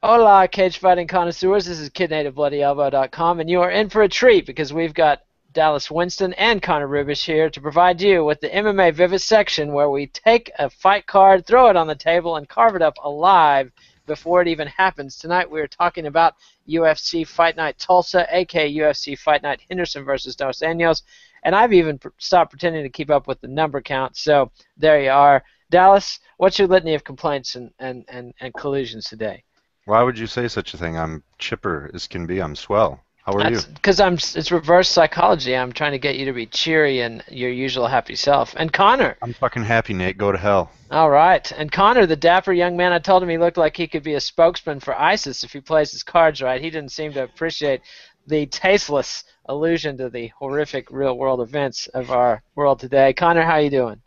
Hola, cage fighting connoisseurs. This is KidNativeBloodyElbow.com, and you are in for a treat because we've got Dallas Winston and Connor Rubish here to provide you with the MMA Vivisection, where we take a fight card, throw it on the table, and carve it up alive before it even happens. Tonight we are talking about UFC Fight Night Tulsa, aka UFC Fight Night Henderson versus Dos Anjos, and I've even stopped pretending to keep up with the number count. So there you are, Dallas. What's your litany of complaints and collusions today? Why would you say such a thing? I'm chipper as can be. I'm swell. How are That's you? because it's reverse psychology. I'm trying to get you to be cheery and your usual happy self. And Connor, I'm fucking happy, Nate. Go to hell. all right. And Connor, the dapper young man, I told him he looked like he could be a spokesman for ISIS if he plays his cards right. He didn't seem to appreciate the tasteless allusion to the horrific real-world events of our world today. Connor, how you doing?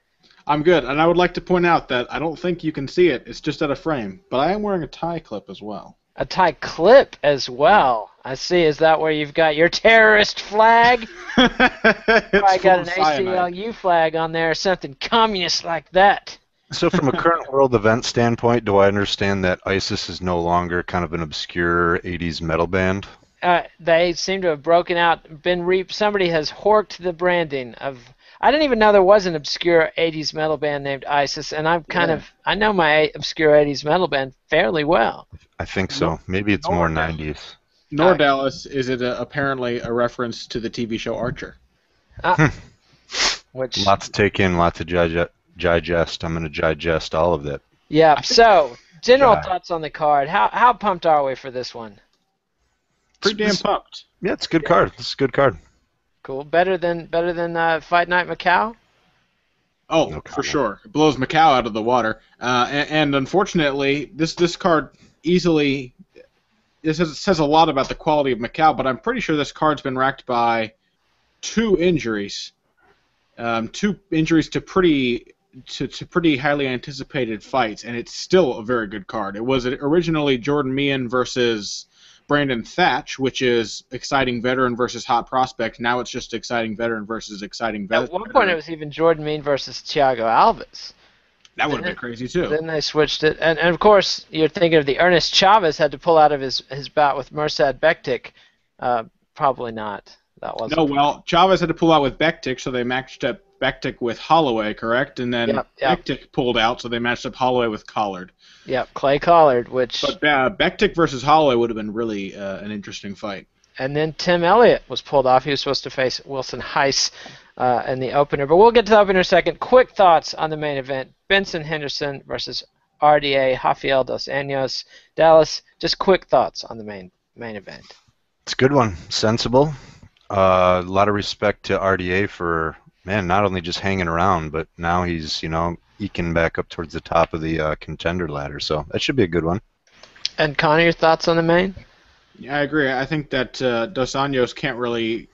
I'm good, and I would like to point out that I don't think you can see it. It's just out of frame, but I am wearing a tie clip as well. A tie clip as well. I see. Is that where you've got your terrorist flag? It's I full got of an cyanide. ACLU flag on there, something communist like that. So, from a current world event standpoint, do I understand that ISIS is no longer kind of an obscure 80s metal band? They seem to have broken out, somebody has horked the branding of. I didn't even know there was an obscure 80s metal band named ISIS, and Yeah. I know my obscure 80s metal band fairly well. I think No, so. Maybe it's more nor, Da- 90s. nor Uh, Dallas is it apparently a reference to the TV show Archer. uh, which, Lots to take in, lots to digest. I'm going to digest all of that. yeah. I think So, general Jai. thoughts on the card. How pumped are we for this one? It's, pretty damn pumped. yeah, it's a good card. It's a good card. Cool. Better than Fight Night Macau. Oh, No for comment. sure. It blows Macau out of the water. And unfortunately, this card easily says a lot about the quality of Macau, but I'm pretty sure this card's been racked by two injuries to pretty highly anticipated fights, and it's still a very good card. It was originally Jordan Meehan versus Brandon Thatch, which is exciting veteran versus hot prospect. Now it's just exciting veteran versus exciting At one point, it veteran. was even Jordan Mean versus Thiago Alves. That would have been Then, crazy too. then they switched it, and of course, you're thinking of the Ernest Chavez had to pull out of his bout with Mirsad Bektik. Probably not. That No, wasn't. well, Chavez had to pull out with Bektik, so they matched up Bektik with Holloway, correct? And then Yep, yep, Bektik pulled out, so they matched up Holloway with Collard. yep. Clay Collard, which, But Bektik versus Holloway would have been really an interesting fight. and then Tim Elliott was pulled off. He was supposed to face Wilson Heiss in the opener, but we'll get to the opener in a second. Quick thoughts on the main event: Benson Henderson versus RDA Rafael dos Anjos. Dallas, just quick thoughts on the main event. It's a good one. Sensible. A lot of respect to RDA for, man, not only just hanging around, but now he's, eking back up towards the top of the contender ladder. So that should be a good one. And Connor, your thoughts on the main? Yeah, I agree. I think that Dos Anjos can't really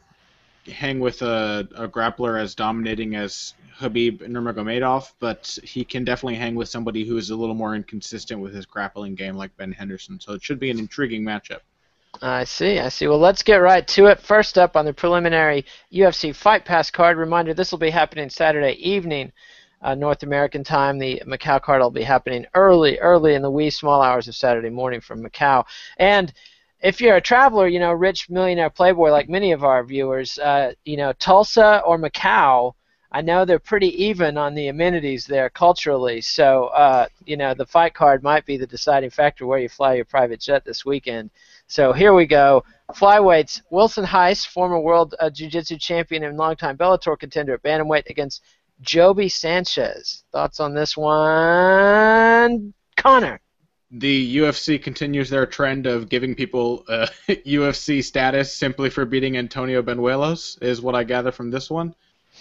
hang with a grappler as dominating as Khabib Nurmagomedov, but he can definitely hang with somebody who is a little more inconsistent with his grappling game, like Ben Henderson. So it should be an intriguing matchup. I see, I see. Well, let's get right to it. First up on the preliminary UFC Fight Pass card, reminder this will be happening Saturday evening, North American time. The Macau card will be happening early in the wee small hours of Saturday morning from Macau. And if you're a traveler, rich millionaire playboy like many of our viewers, Tulsa or Macau, I know they're pretty even on the amenities there culturally. So, the fight card might be the deciding factor where you fly your private jet this weekend. So here we go. Flyweights, Wilson Heiss, former world jiu-jitsu champion and longtime Bellator contender at bantamweight against Joby Sanchez. Thoughts on this one, Connor? The UFC continues their trend of giving people UFC status simply for beating Antonio Benuelos, is what I gather from this one.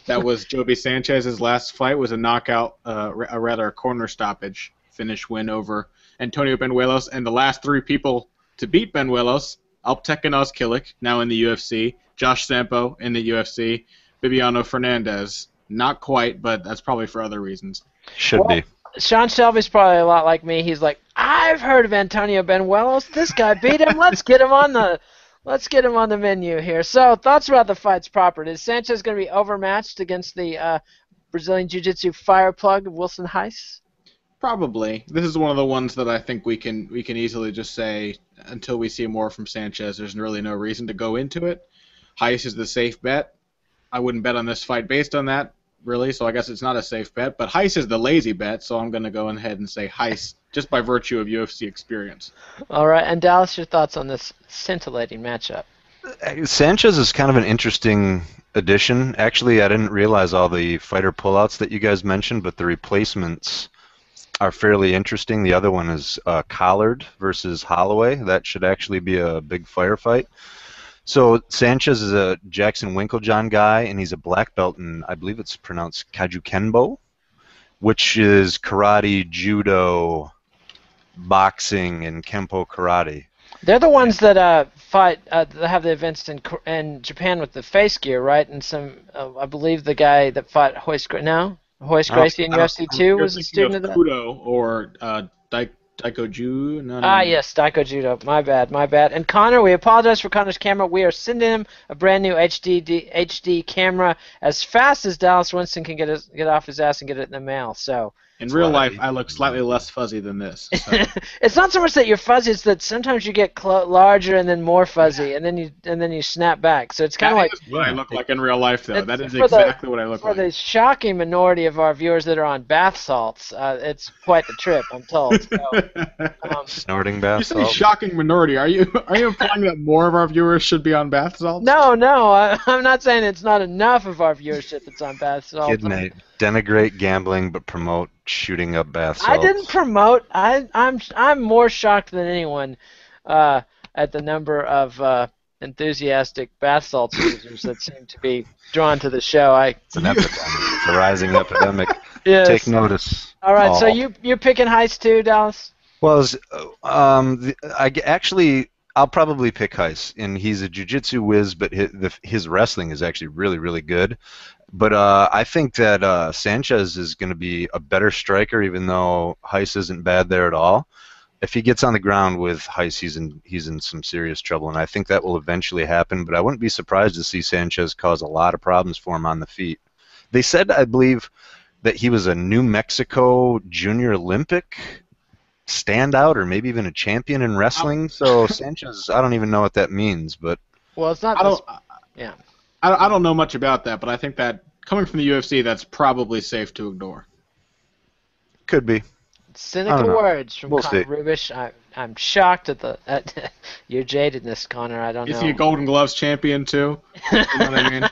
That was Joby Sanchez's last fight, was a knockout, a rather corner stoppage finish win over Antonio Benuelos, and the last three people to beat Benuelos: Alptekin Ozkilik, now in the UFC, Josh Sampo in the UFC, Bibiano Fernandez. Not quite, but that's probably for other reasons. Should Well, be. Sean Shelby's probably a lot like me. He's like, I've heard of Antonio Benuelos. This guy beat him. Let's get him on the menu here. So, thoughts about the fights proper. Is Sanchez going to be overmatched against the Brazilian Jiu-Jitsu fireplug of Wilson Heiss? Probably. This is one of the ones that I think we can easily just say until we see more from Sanchez, there's really no reason to go into it. Heiss is the safe bet. I wouldn't bet on this fight based on that, really, so I guess it's not a safe bet. But Heiss is the lazy bet, so I'm going to go ahead and say Heiss just by virtue of UFC experience. All right, and Dallas, your thoughts on this scintillating matchup? Sanchez is kind of an interesting addition. Actually, I didn't realize all the fighter pullouts that you guys mentioned, but the replacements are fairly interesting. The other one is Collard versus Holloway. That should actually be a big firefight. So Sanchez is a Jackson Winklejohn guy, and he's a black belt in, I believe it's pronounced Kajukenbo, which is karate, judo, boxing, and Kempo karate. They're the ones that fight, that have the events in Japan with the face gear, right? And some, I believe the guy that fought Hoist Gracie in UFC 2 was a student of that. Kudo or Daikoju. No. Yes, Daiko Judo. My bad. And Connor, we apologize for Connor's camera. We are sending him a brand new HD camera as fast as Dallas Winston can get off his ass and get it in the mail. So. In real life, I look slightly less fuzzy than this. So. It's not so much that you're fuzzy; it's that sometimes you get larger and then more fuzzy, and then you snap back. So it's kind of like what I look like in real life, though. That is exactly what I look like. For the shocking minority of our viewers that are on bath salts, it's quite the trip, I'm told. So, Snorting bath salts. You say shocking minority. Are you implying that more of our viewers should be on bath salts? No, I'm not saying it's not enough of our viewership that's on bath salts. Kidney. Denigrate gambling, but promote shooting up bath salts. I didn't promote. I'm more shocked than anyone at the number of enthusiastic bath salts users that seem to be drawn to the show. It's an epidemic. It's a rising epidemic. Yes. Take notice. All right, so you're picking Heiss too, Dallas? Well, I'll probably pick Heiss, and he's a jiu-jitsu whiz, but his wrestling is actually really, really good. But I think that Sanchez is going to be a better striker, even though Heiss isn't bad there at all. If he gets on the ground with Heiss, he's in some serious trouble, and I think that will eventually happen. But I wouldn't be surprised to see Sanchez cause a lot of problems for him on the feet. They said, I believe, that he was a New Mexico Junior Olympic standout, or maybe even a champion in wrestling. So Sanchez, I don't even know what that means, but well, it's not. I don't know much about that, but I think that coming from the UFC, that's probably safe to ignore. Could be. Cynical words from Connor Rubish. I'm shocked at your jadedness, Connor. I don't know. Is he a Golden Gloves champion too? You know what I mean?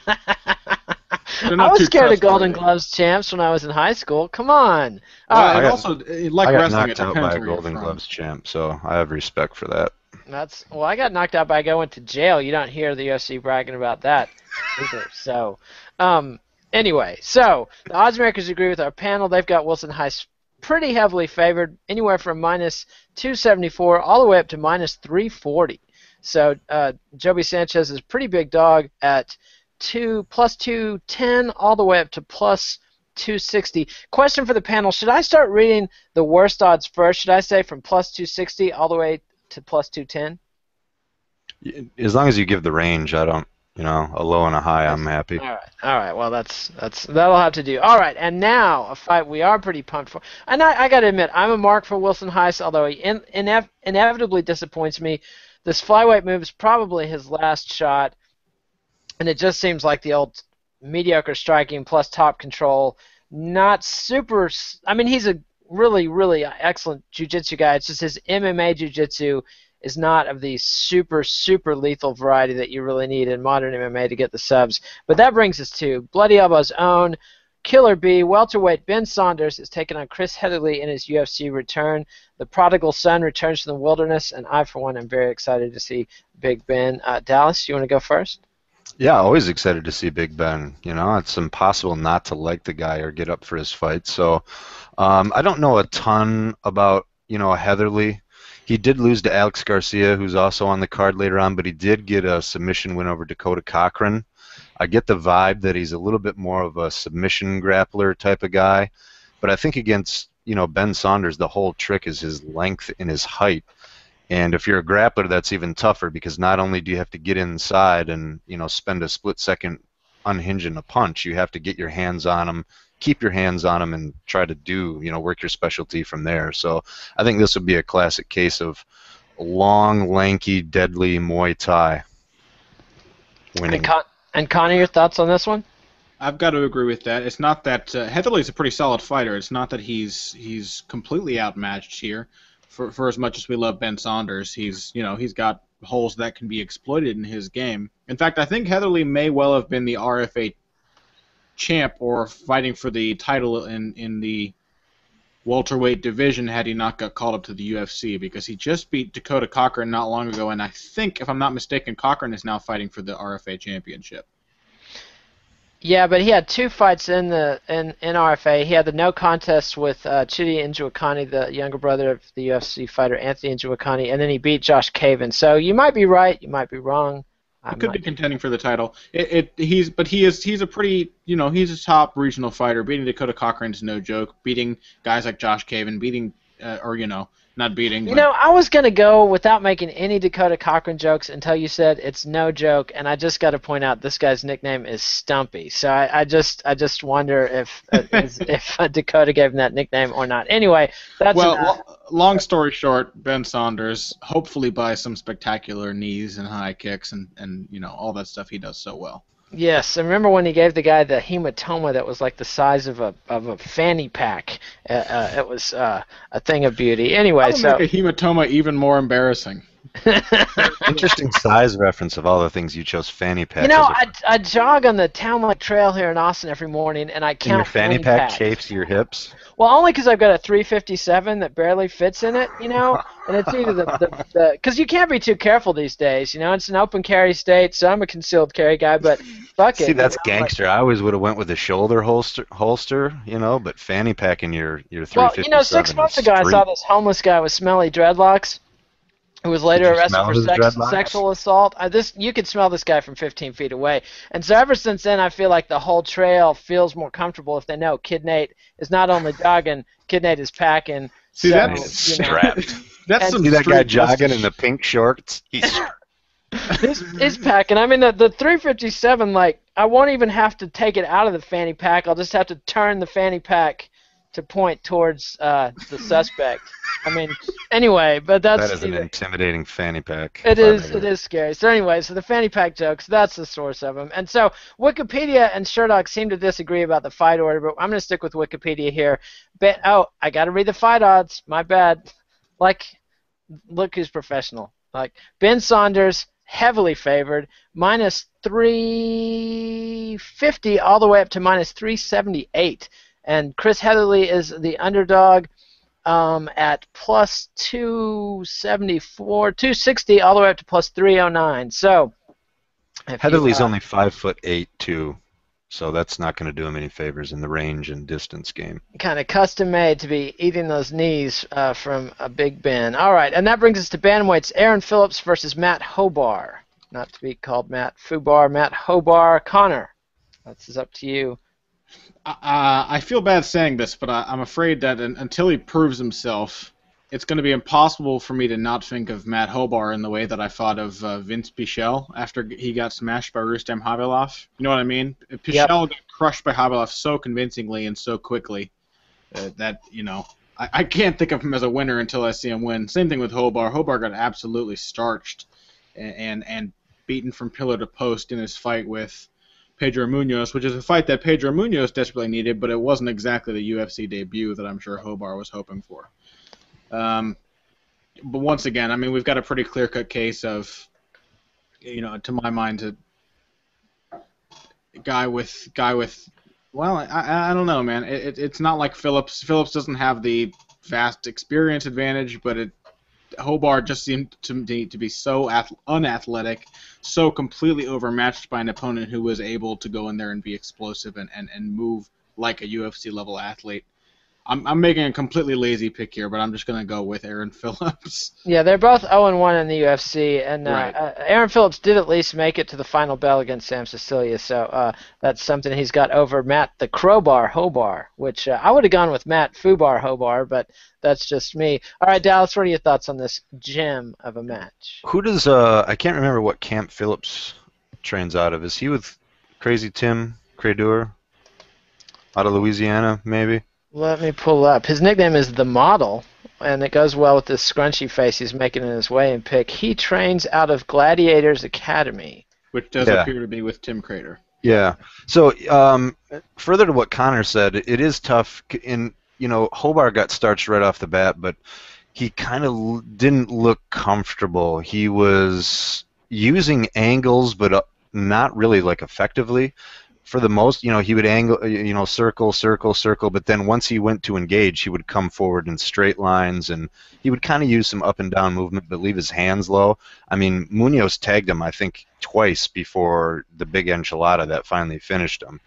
I was scared of Golden Gloves champs when I was in high school. Come on. I got wrestling, knocked out by a Golden Gloves champ, so I have respect for that. I got knocked out by a guy who went to jail. You don't hear the UFC bragging about that either. So, anyway, the odds makers agree with our panel. They've got Wilson Heiss pretty heavily favored, anywhere from minus 274 all the way up to minus 340. So, Joby Sanchez is a pretty big dog at plus 210 all the way up to plus 260. Question for the panel: should I start reading the worst odds first? Should I say from plus 260 all the way to plus 210? As long as you give the range, I don't, a low and a high, I'm happy. All right. Well, that'll have to do. All right, and now a fight we are pretty pumped for. And I got to admit, I'm a mark for Wilson Heiss, although he inevitably disappoints me. This flyweight move is probably his last shot, and it just seems like the old mediocre striking plus top control. Not super. I mean, he's a really, really excellent jiu-jitsu guy. It's just his MMA jiu-jitsu is not of the super, super lethal variety that you really need in modern MMA to get the subs. But that brings us to Bloody Elbow's own Killer B. Welterweight Ben Saunders is taking on Chris Heatherly in his UFC return. The prodigal son returns from the wilderness, and I, for one, am very excited to see Big Ben. Dallas, you want to go first? Yeah, always excited to see Big Ben. It's impossible not to like the guy or get up for his fight. So I don't know a ton about, Heatherly. He did lose to Alex Garcia, who's also on the card later on, but he did get a submission win over Dakota Cochran. I get the vibe that he's a little bit more of a submission grappler type of guy, but I think against, Ben Saunders, the whole trick is his length and his height. And if you're a grappler, that's even tougher, because not only do you have to get inside and, spend a split second unhinging a punch, you have to get your hands on him, keep your hands on him and try to do, work your specialty from there. So I think this would be a classic case of long, lanky, deadly Muay Thai winning. And Connor, your thoughts on this one? I've got to agree with that. It's not that Heatherly's a pretty solid fighter. It's not that he's completely outmatched here. For as much as we love Ben Saunders, he's got holes that can be exploited in his game. In fact, I think Heatherly may well have been the RFA champ or fighting for the title in the welterweight division had he not got called up to the UFC, because he just beat Dakota Cochran not long ago, and I think, if I'm not mistaken, Cochran is now fighting for the RFA championship. Yeah, but he had 2 fights in RFA. He had the no contest with Chidi Njoukani, the younger brother of the UFC fighter Anthony Njoukani, and then he beat Josh Caven. So you might be right, you might be wrong. He could be contending for the title. He's a pretty, he's a top regional fighter. Beating Dakota Cochran's no joke. Beating guys like Josh Caven, not beating. I was going to go without making any Dakota Cochran jokes until you said it's no joke, and I just got to point out this guy's nickname is Stumpy. So I just wonder if Dakota gave him that nickname or not. Anyway, that's long story short, Ben Saunders, hopefully by some spectacular knees and high kicks and all that stuff he does so well. Yes, and remember when he gave the guy the hematoma that was like the size of a fanny pack? It was a thing of beauty. Anyway, that would make a hematoma even more embarrassing. Interesting size reference of all the things you chose. Fanny pack. I jog on the Town Lake Trail here in Austin every morning, and I count. And your fanny pack chafes your hips. Well, only because I've got a 357 that barely fits in it, and it's either the because you can't be too careful these days, it's an open carry state, so I'm a concealed carry guy, but fuck it. See, that's gangster. I always would have went with a shoulder holster, but fanny pack in your 357. Well, 6 months ago I saw this homeless guy with smelly dreadlocks who was later arrested for sexual assault. You could smell this guy from 15 feet away. And so ever since then, I feel like the whole trail feels more comfortable if they know Kid Nate is not only jogging, Kid Nate is packing. See, so, that's strapped. That's some see that guy justice. jogging in the pink shorts? He's packing. I mean, the 357, I won't even have to take it out of the fanny pack. I'll just have to turn the fanny pack to point towards the suspect. I mean, anyway, but that is an intimidating fanny pack. It is scary. So anyway, so the fanny pack jokes, that's the source of them. And so Wikipedia and Sherdog seem to disagree about the fight order, but I'm going to stick with Wikipedia here. I got to read the fight odds. My bad. Look who's professional. Ben Saunders, heavily favored, minus 350 all the way up to minus 378. And Chris Heatherly is the underdog at plus 274, 260 all the way up to plus 309. So Heatherly's only 5'8" too, so that's not going to do him any favors in the range and distance game. Kind of custom made to be eating those knees from a Big Ben. All right, and that brings us to bantamweights. Aaron Phillips versus Matt Hobar, not to be called Matt Fubar. Matt Hobar. Connor, this is up to you. I feel bad saying this, but I'm afraid that until he proves himself, it's going to be impossible for me to not think of Matt Hobar in the way that I thought of Vince Pichel after he got smashed by Rustam Havilov. You know what I mean? Pichel got crushed by Havilov so convincingly and so quickly that, I can't think of him as a winner until I see him win. Same thing with Hobar. Hobar got absolutely starched and beaten from pillar to post in his fight with Pedro Munoz, which is a fight that Pedro Munoz desperately needed, but it wasn't exactly the UFC debut that I'm sure Hobar was hoping for. But once again, I mean, we've got a pretty clear-cut case of, to my mind, a guy with. Well, I don't know, man. It's not like Phillips. Phillips doesn't have the vast experience advantage, but Hobar just seemed to be so unathletic, so completely overmatched by an opponent who was able to go in there and be explosive and move like a UFC-level athlete. I'm making a completely lazy pick here, but I'm just going to go with Aaron Phillips. Yeah, they're both 0-1 in the UFC, and right. Aaron Phillips did at least make it to the final bell against Sam Sicilia, so that's something he's got over Matt the Crowbar Hobar, which I would have gone with Matt Fubar Hobar, but that's just me. All right, Dallas, what are your thoughts on this gem of a match? Who does I can't remember what camp Phillips trains out of. Is he with Crazy Tim Cradur? out of Louisiana, maybe. Let me pull up. His nickname is The Model, and it goes well with this scrunchy face he's making in his weigh-in pick. He trains out of Gladiators Academy. Which does Yeah. appear to be with Tim Crater. Yeah. So further to what Connor said, it is tough. Hobart got starched right off the bat, but he kind of didn't look comfortable. He was using angles, but not really like effectively. For the most, he would angle, circle, circle, circle, but then once he went to engage, he would come forward in straight lines, and he would kind of use some up and down movement, but leave his hands low. I mean, Munoz tagged him, I think, twice before the big enchilada that finally finished him.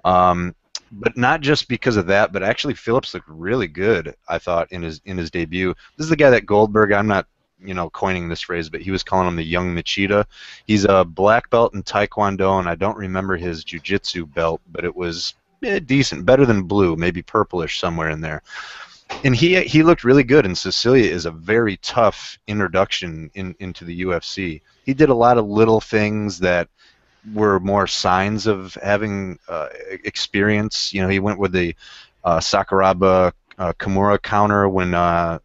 But not just because of that, but actually Phillips looked really good, I thought, in his debut. This is the guy that Goldberg, I'm not coining this phrase, but he was calling him the young Machida. He's a black belt in Taekwondo, and I don't remember his jiu-jitsu belt, but it was decent, better than blue, maybe purplish somewhere in there. And he looked really good, and Cecilia is a very tough introduction into the UFC. He did a lot of little things that were more signs of having experience. He went with the Sakuraba Kimura counter when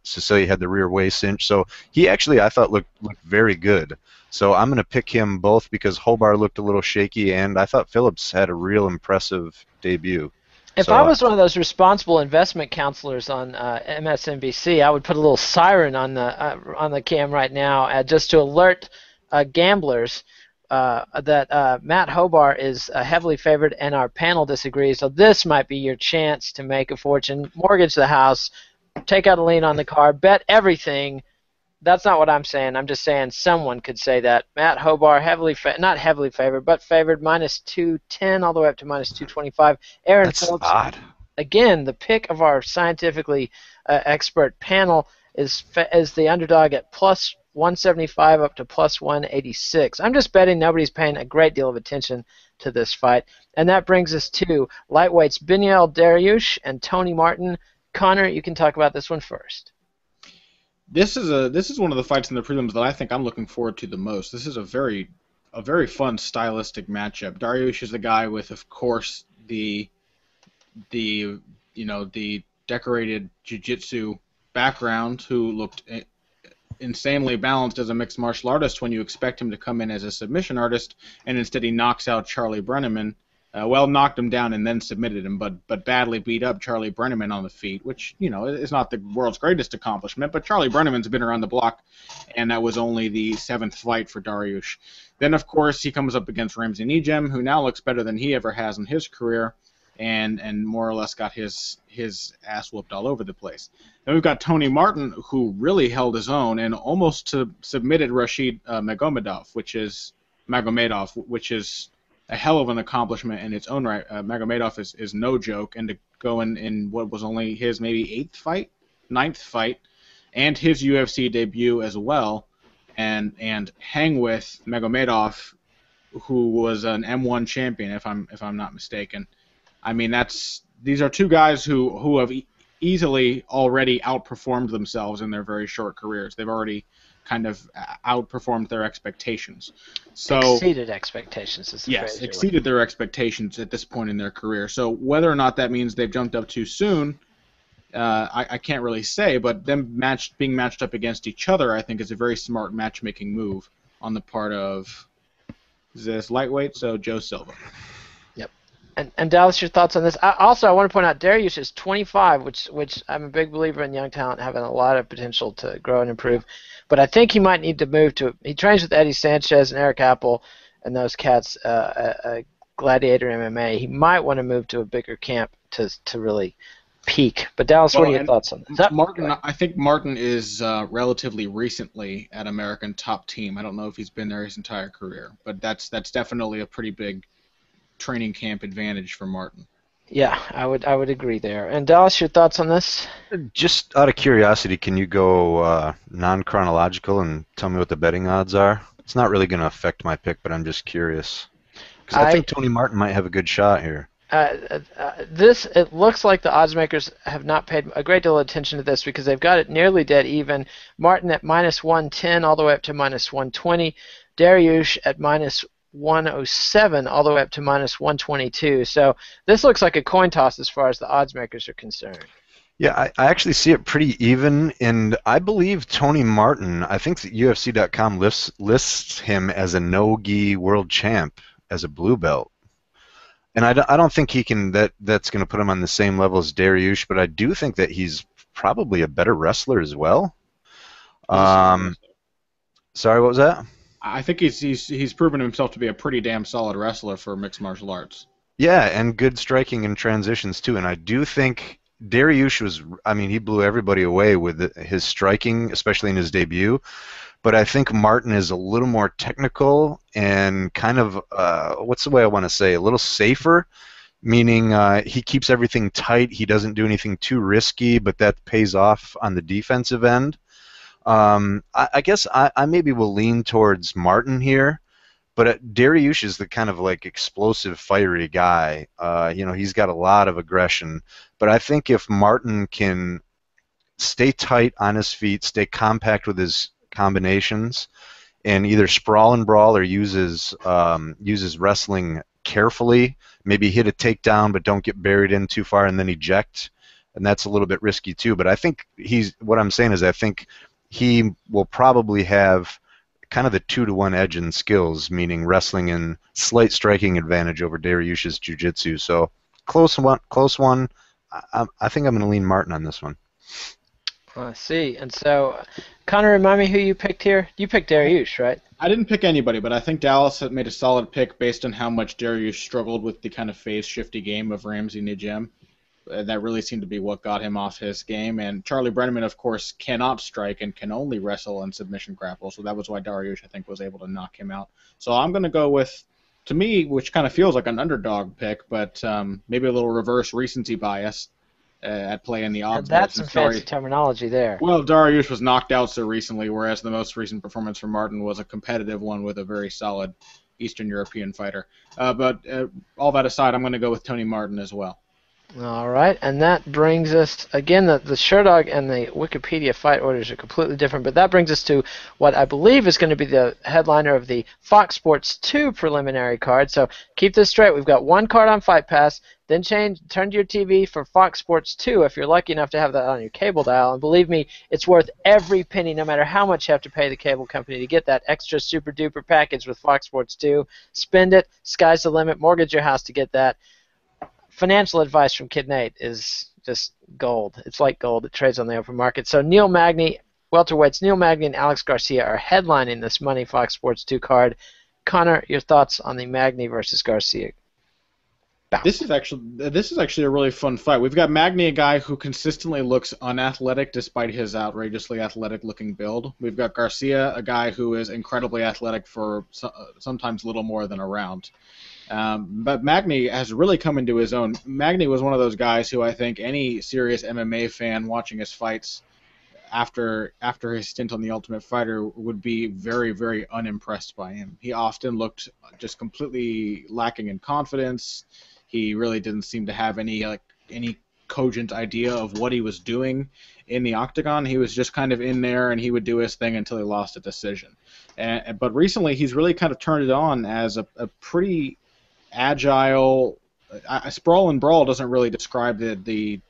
Cecilia had the rear waist cinch. So he actually, I thought, looked very good. So I'm going to pick him both because Hobart looked a little shaky, and I thought Phillips had a real impressive debut. If I was one of those responsible investment counselors on MSNBC, I would put a little siren on the cam right now just to alert gamblers that Matt Hobart is heavily favored, and our panel disagrees. So this might be your chance to make a fortune, mortgage the house, take out a lien on the car, bet everything. That's not what I'm saying. I'm just saying someone could say that. Matt Hobart, not heavily favored, but favored, minus 210 all the way up to minus 225. Aaron That's Phillips, odd. Again, the pick of our scientifically expert panel is the underdog at plus 175 up to plus 186. I'm just betting nobody's paying a great deal of attention to this fight. And that brings us to lightweights Beneil Dariush and Tony Martin. Connor, you can talk about this one first. This is one of the fights in the prelims that I think I'm looking forward to the most. This is a very fun stylistic matchup. Dariush is the guy with, of course, the decorated jiu-jitsu background, who looked insanely balanced as a mixed martial artist when you expect him to come in as a submission artist, and instead he knocks out Charlie Brenneman. Knocked him down and then submitted him, but badly beat up Charlie Brenneman on the feet, which, is not the world's greatest accomplishment, but Charlie Brenneman's been around the block, and that was only the 7th fight for Dariush. Then, of course, he comes up against Ramsey Nijem, who now looks better than he ever has in his career, and more or less got his ass whooped all over the place. Then we've got Tony Martin, who really held his own and almost submitted Rashid Magomedov, which is a hell of an accomplishment in its own right. Magomedov is no joke, and to go in what was only his maybe 9th fight, and his UFC debut as well, and hang with Magomedov, who was an M1 champion, if I'm not mistaken. I mean, these are two guys who have easily already outperformed themselves in their very short careers. They've already kind of outperformed their expectations. Exceeded expectations is the yes, phrase. Exceeded their expectations at this point in their career. So whether or not that means they've jumped up too soon, I can't really say, but them being matched up against each other, I think, is a very smart matchmaking move on the part of this lightweight, so Joe Silva. Yep. And Dallas, your thoughts on this? I want to point out Dariush is 25, which I'm a big believer in young talent having a lot of potential to grow and improve. But I think he might need to move to. He trains with Eddie Sanchez and Eric Apple and those cats, Gladiator MMA. He might want to move to a bigger camp to really peak. But Dallas, what are your thoughts on this? I think Martin is relatively recently at American Top Team. I don't know if he's been there his entire career, but that's definitely a pretty big training camp advantage for Martin. Yeah, I would agree there. And Dallas, your thoughts on this? Just out of curiosity, can you go non-chronological and tell me what the betting odds are? It's not really going to affect my pick, but I'm just curious. Because I think Tony Martin might have a good shot here. It looks like the odds makers have not paid a great deal of attention to this because they've got it nearly dead even. Martin at minus 110 all the way up to minus 120. Dariush at minus 107 all the way up to minus 122. So this looks like a coin toss as far as the odds makers are concerned. Yeah, I actually see it pretty even, and I believe Tony Martin, I think that UFC.com lists him as a no-gi world champ, as a blue belt. And I don't think he can, that's going to put him on the same level as Dariush, but I do think that he's probably a better wrestler as well. Sorry, what was that? I think he's proven himself to be a pretty damn solid wrestler for mixed martial arts. Yeah, and good striking and transitions too. And I do think Dariush was, I mean, he blew everybody away with his striking, especially in his debut. But I think Martin is a little more technical and kind of, what's the way I want to say, a little safer, meaning he keeps everything tight. He doesn't do anything too risky, but that pays off on the defensive end. I guess I maybe will lean towards Martin here. But Dariush is the kind of like explosive, fiery guy. He's got a lot of aggression. But I think if Martin can stay tight on his feet, stay compact with his combinations, and either sprawl and brawl or uses wrestling carefully, maybe hit a takedown but don't get buried in too far and then eject, and that's a little bit risky too. But I think what I'm saying is I think he will probably have kind of the 2-to-1 edge in skills, meaning wrestling and slight striking advantage over Dariush's jiu-jitsu. So close one. I think I'm going to lean Martin on this one. I see. And so, Connor, remind me who you picked here. You picked Dariush, right? I didn't pick anybody, but I think Dallas had made a solid pick based on how much Dariush struggled with the kind of phase-shifty game of Ramsey Nijem. That really seemed to be what got him off his game. And Charlie Brenneman, of course, cannot strike and can only wrestle and submission grapple. So that was why Dariush, I think, was able to knock him out. So I'm going to go with, to me, which kind of feels like an underdog pick, but maybe a little reverse recency bias at play in the odds. That's some fancy terminology there. Well, Dariush was knocked out so recently, whereas the most recent performance from Martin was a competitive one with a very solid Eastern European fighter. But all that aside, I'm going to go with Tony Martin as well. All right, and that brings us, again, the Sherdog and the Wikipedia fight orders are completely different, but that brings us to what I believe is going to be the headliner of the Fox Sports 2 preliminary card. So keep this straight. We've got one card on Fight Pass, then turn to your TV for Fox Sports 2 if you're lucky enough to have that on your cable dial. And believe me, it's worth every penny, no matter how much you have to pay the cable company to get that extra super-duper package with Fox Sports 2. Spend it. Sky's the limit. Mortgage your house to get that. Financial advice from Kid Nate is just gold. It's like gold. It trades on the open market. So Neil Magny, welterweights Neil Magny and Alex Garcia are headlining this Money Fox Sports 2 card. Connor, your thoughts on the Magny versus Garcia bout? This is actually a really fun fight. We've got Magny, a guy who consistently looks unathletic despite his outrageously athletic-looking build. We've got Garcia, a guy who is incredibly athletic for sometimes little more than a round. But Magny has really come into his own. Magny was one of those guys who I think any serious MMA fan watching his fights after his stint on The Ultimate Fighter would be very, very unimpressed by him. He often looked just completely lacking in confidence. He really didn't seem to have any cogent idea of what he was doing in the octagon. He was just kind of in there and he would do his thing until he lost a decision. But recently he's really kind of turned it on as a pretty agile. Sprawl and brawl doesn't really describe the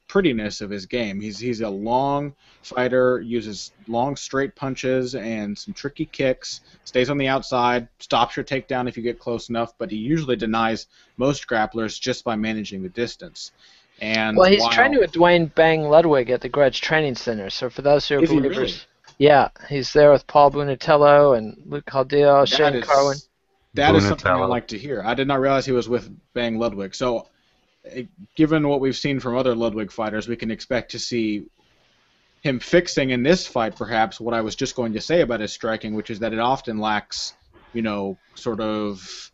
prettiness of his game. He's a long fighter, uses long straight punches and some tricky kicks, stays on the outside, stops your takedown if you get close enough, but he usually denies most grapplers just by managing the distance. And well, he's training with Dwayne Bang Ludwig at the Grudge Training Center. So for those who are believers, really? Yeah, he's there with Paul Bunatello and Luke Caldillo, Shane Carwin. That is something I like to hear. I did not realize he was with Bang Ludwig. So, given what we've seen from other Ludwig fighters, we can expect to see him fixing in this fight, perhaps, what I was just going to say about his striking, which is that it often lacks, sort of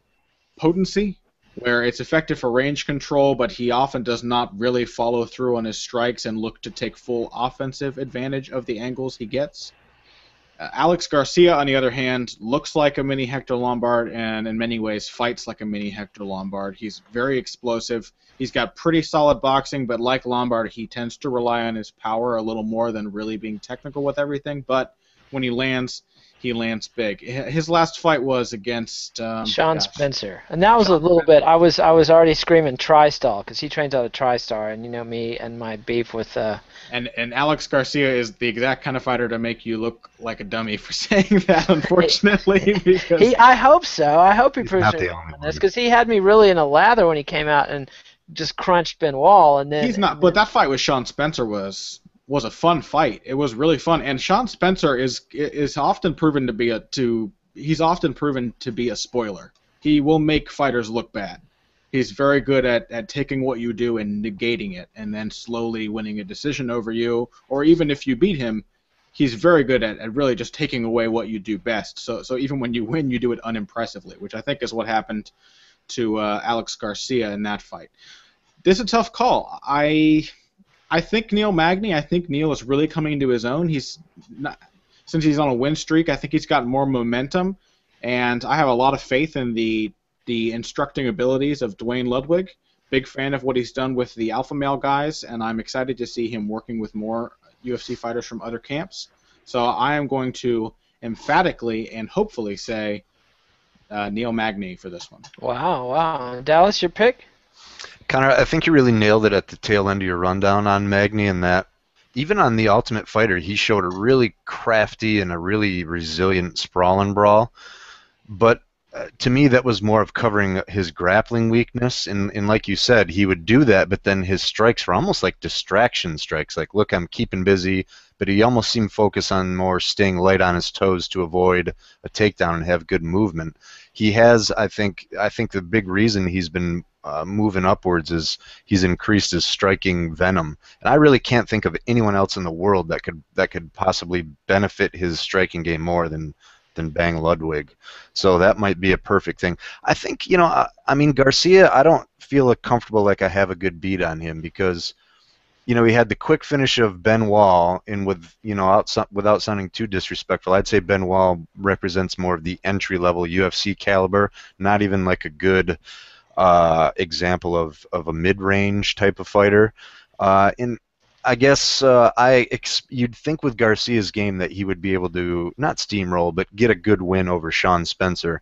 potency, where it's effective for range control, but he often does not really follow through on his strikes and look to take full offensive advantage of the angles he gets. Alex Garcia, on the other hand, looks like a mini Hector Lombard and in many ways fights like a mini Hector Lombard. He's very explosive. He's got pretty solid boxing, but like Lombard, he tends to rely on his power a little more than really being technical with everything. But when he lands, he lands big. His last fight was against Sean Spencer, and that was a little bit. I was already screaming TriStar because he trains out of TriStar, and you know me and my beef with. And Alex Garcia is the exact kind of fighter to make you look like a dummy for saying that, unfortunately. Because I hope so. I hope he proves not me the wrong only on this one. because he had me really in a lather when he came out and just crunched Ben Wall, and then he's not. But that fight with Sean Spencer was a fun fight. It was really fun, and Sean Spencer is often proven to be he's often proven to be a spoiler. He will make fighters look bad. He's very good at taking what you do and negating it, and then slowly winning a decision over you, or even if you beat him, he's very good at really just taking away what you do best. So even when you win, you do it unimpressively, which I think is what happened to Alex Garcia in that fight. This is a tough call. I think Neil Magny. I think Neil is really coming into his own. Since he's on a win streak, I think he's got more momentum, and I have a lot of faith in the instructing abilities of Dwayne Ludwig. Big fan of what he's done with the alpha male guys, and I'm excited to see him working with more UFC fighters from other camps. So I am going to emphatically and hopefully say Neil Magny for this one. Wow. Dallas, your pick? Connor, I think you really nailed it at the tail end of your rundown on Magny, and that even on The Ultimate Fighter, he showed a really crafty and a really resilient sprawl and brawl. But to me, that was more of covering his grappling weakness. And like you said, he would do that, but then his strikes were almost like distraction strikes. Like, look, I'm keeping busy, but he almost seemed focused on more staying light on his toes to avoid a takedown and have good movement. He has, I think the big reason he's been moving upwards is he's increased his striking venom, and I really can't think of anyone else in the world that could possibly benefit his striking game more than Bang Ludwig. So that might be a perfect thing. I think, I mean, Garcia, I don't feel comfortable like I have a good beat on him because, he had the quick finish of Ben Wall, and without sounding too disrespectful, I'd say Ben Wall represents more of the entry-level UFC caliber, not even like a good example of a mid-range type of fighter. And I guess you'd think with Garcia's game that he would be able to not steamroll, but get a good win over Sean Spencer.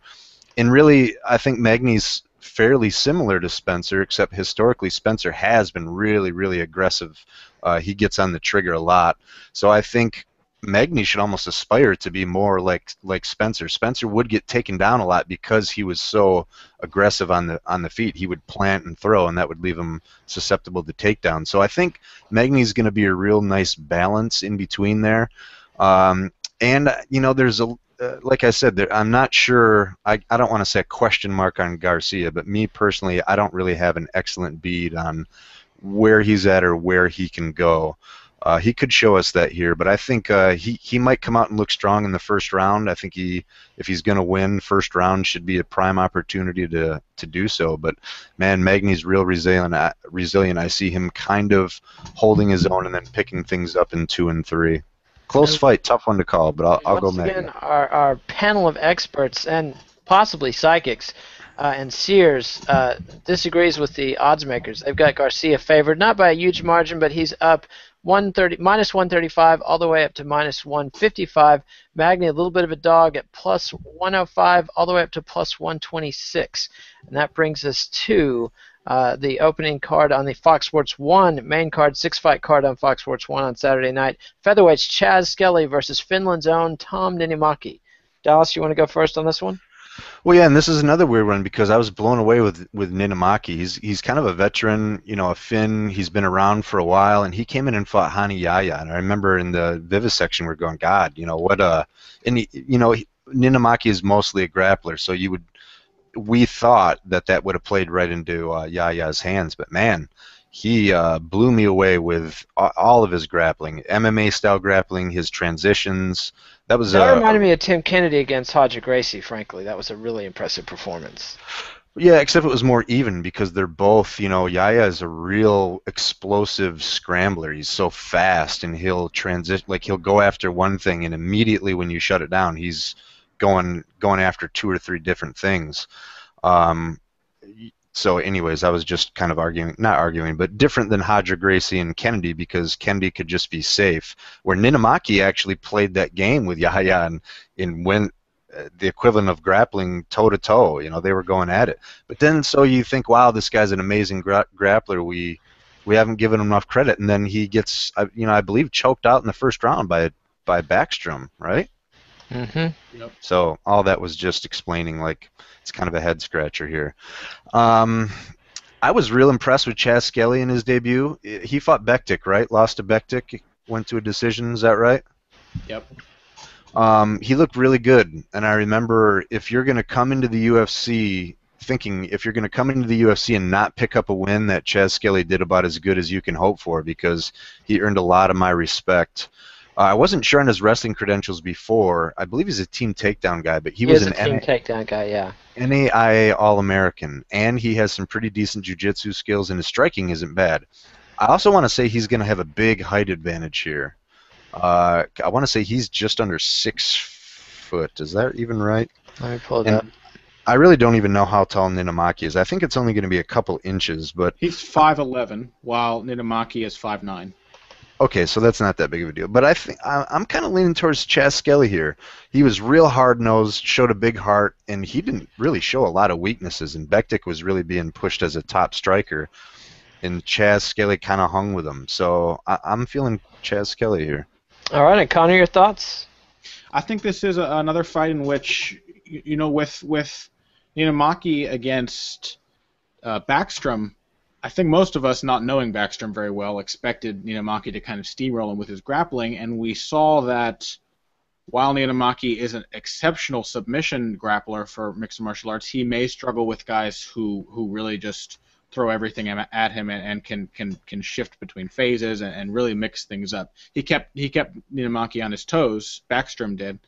And really, I think Magny's fairly similar to Spencer, except historically Spencer has been really, really aggressive. He gets on the trigger a lot. So I think Magny should almost aspire to be more like Spencer. Spencer would get taken down a lot because he was so aggressive on the feet. He would plant and throw, and that would leave him susceptible to takedown. So I think Magny's going to be a real nice balance in between there. And there's like I said, I'm not sure. I don't want to say a question mark on Garcia, but me personally, I don't really have an excellent bead on where he's at or where he can go. He could show us that here, but I think he might come out and look strong in the first round. I think if he's going to win, first round should be a prime opportunity to do so. But man, Magny's real resilient. I see him kind of holding his own and then picking things up in 2 and 3. Close fight, tough one to call, but I'll go Magny. Once again, our panel of experts and possibly psychics and seers disagrees with the odds makers. They've got Garcia favored, not by a huge margin, but he's up minus 135 all the way up to minus 155. Magny, a little bit of a dog at plus 105 all the way up to plus 126. And that brings us to the opening card on the Fox Sports 1 main card, 6-fight card on Fox Sports 1 on Saturday night. Featherweights Chaz Skelly versus Finland's own Tom Niinimäki. Dallas, you want to go first on this one? Well, yeah, and this is another weird one because I was blown away with Niinimäki. He's kind of a veteran, a Finn. He's been around for a while, and he came in and fought Hani Yahya. And I remember in the Vivisection we're going, God, what Niinimäki is mostly a grappler, so we thought that would have played right into Yahya's hands, but man, he blew me away with all of his grappling, MMA style grappling, his transitions. That reminded me of Tim Kennedy against Hodge Gracie, frankly. That was a really impressive performance. Yeah, except it was more even because they're both, Yahya is a real explosive scrambler. He's so fast, and he'll transition, like he'll go after one thing, and immediately when you shut it down, he's going after 2 or 3 different things. So anyways, I was just kind of not arguing, but different than Hodger, Gracie, and Kennedy, because Kennedy could just be safe, where Ninamaki actually played that game with Yahya and went the equivalent of grappling toe-to-toe. You know, they were going at it. But then so you think, wow, this guy's an amazing grappler. We haven't given him enough credit. And then he gets, I believe, choked out in the first round by Backstrom, right? Mm-hmm. Yep. So all that was just explaining, like, it's kind of a head scratcher here. I was real impressed with Chaz Skelly in his debut. He fought Bektic, right? Lost to Bektic, went to a decision. Is that right? Yep. He looked really good, and I remember if you're going to come into the UFC and not pick up a win, that Chaz Skelly did about as good as you can hope for, because he earned a lot of my respect. I wasn't sure on his wrestling credentials before. I believe he's a team takedown guy, but he was a team takedown guy, yeah. NAIA All-American, and he has some pretty decent jiu-jitsu skills, and his striking isn't bad. I also want to say he's going to have a big height advantage here. I want to say he's just under 6 foot. Is that even right? Let me pull it up. I really don't even know how tall Ninamaki is. I think it's only going to be a couple inches, but he's 5'11", while Ninamaki is 5'9". Okay, so that's not that big of a deal. But I think I'm kind of leaning towards Chaz Skelly here. He was real hard-nosed, showed a big heart, and he didn't really show a lot of weaknesses. And Bektic was really being pushed as a top striker, and Chaz Skelly kind of hung with him. So I'm feeling Chaz Skelly here. All right, and Connor, your thoughts? I think this is another fight in which, with Ninamaki against Backstrom, I think most of us, not knowing Backstrom very well, expected Ninamaki to kind of steamroll him with his grappling, and we saw that while Ninamaki is an exceptional submission grappler for mixed martial arts, he may struggle with guys who really just throw everything at him and can shift between phases and really mix things up. He kept Ninamaki on his toes, Backstrom did,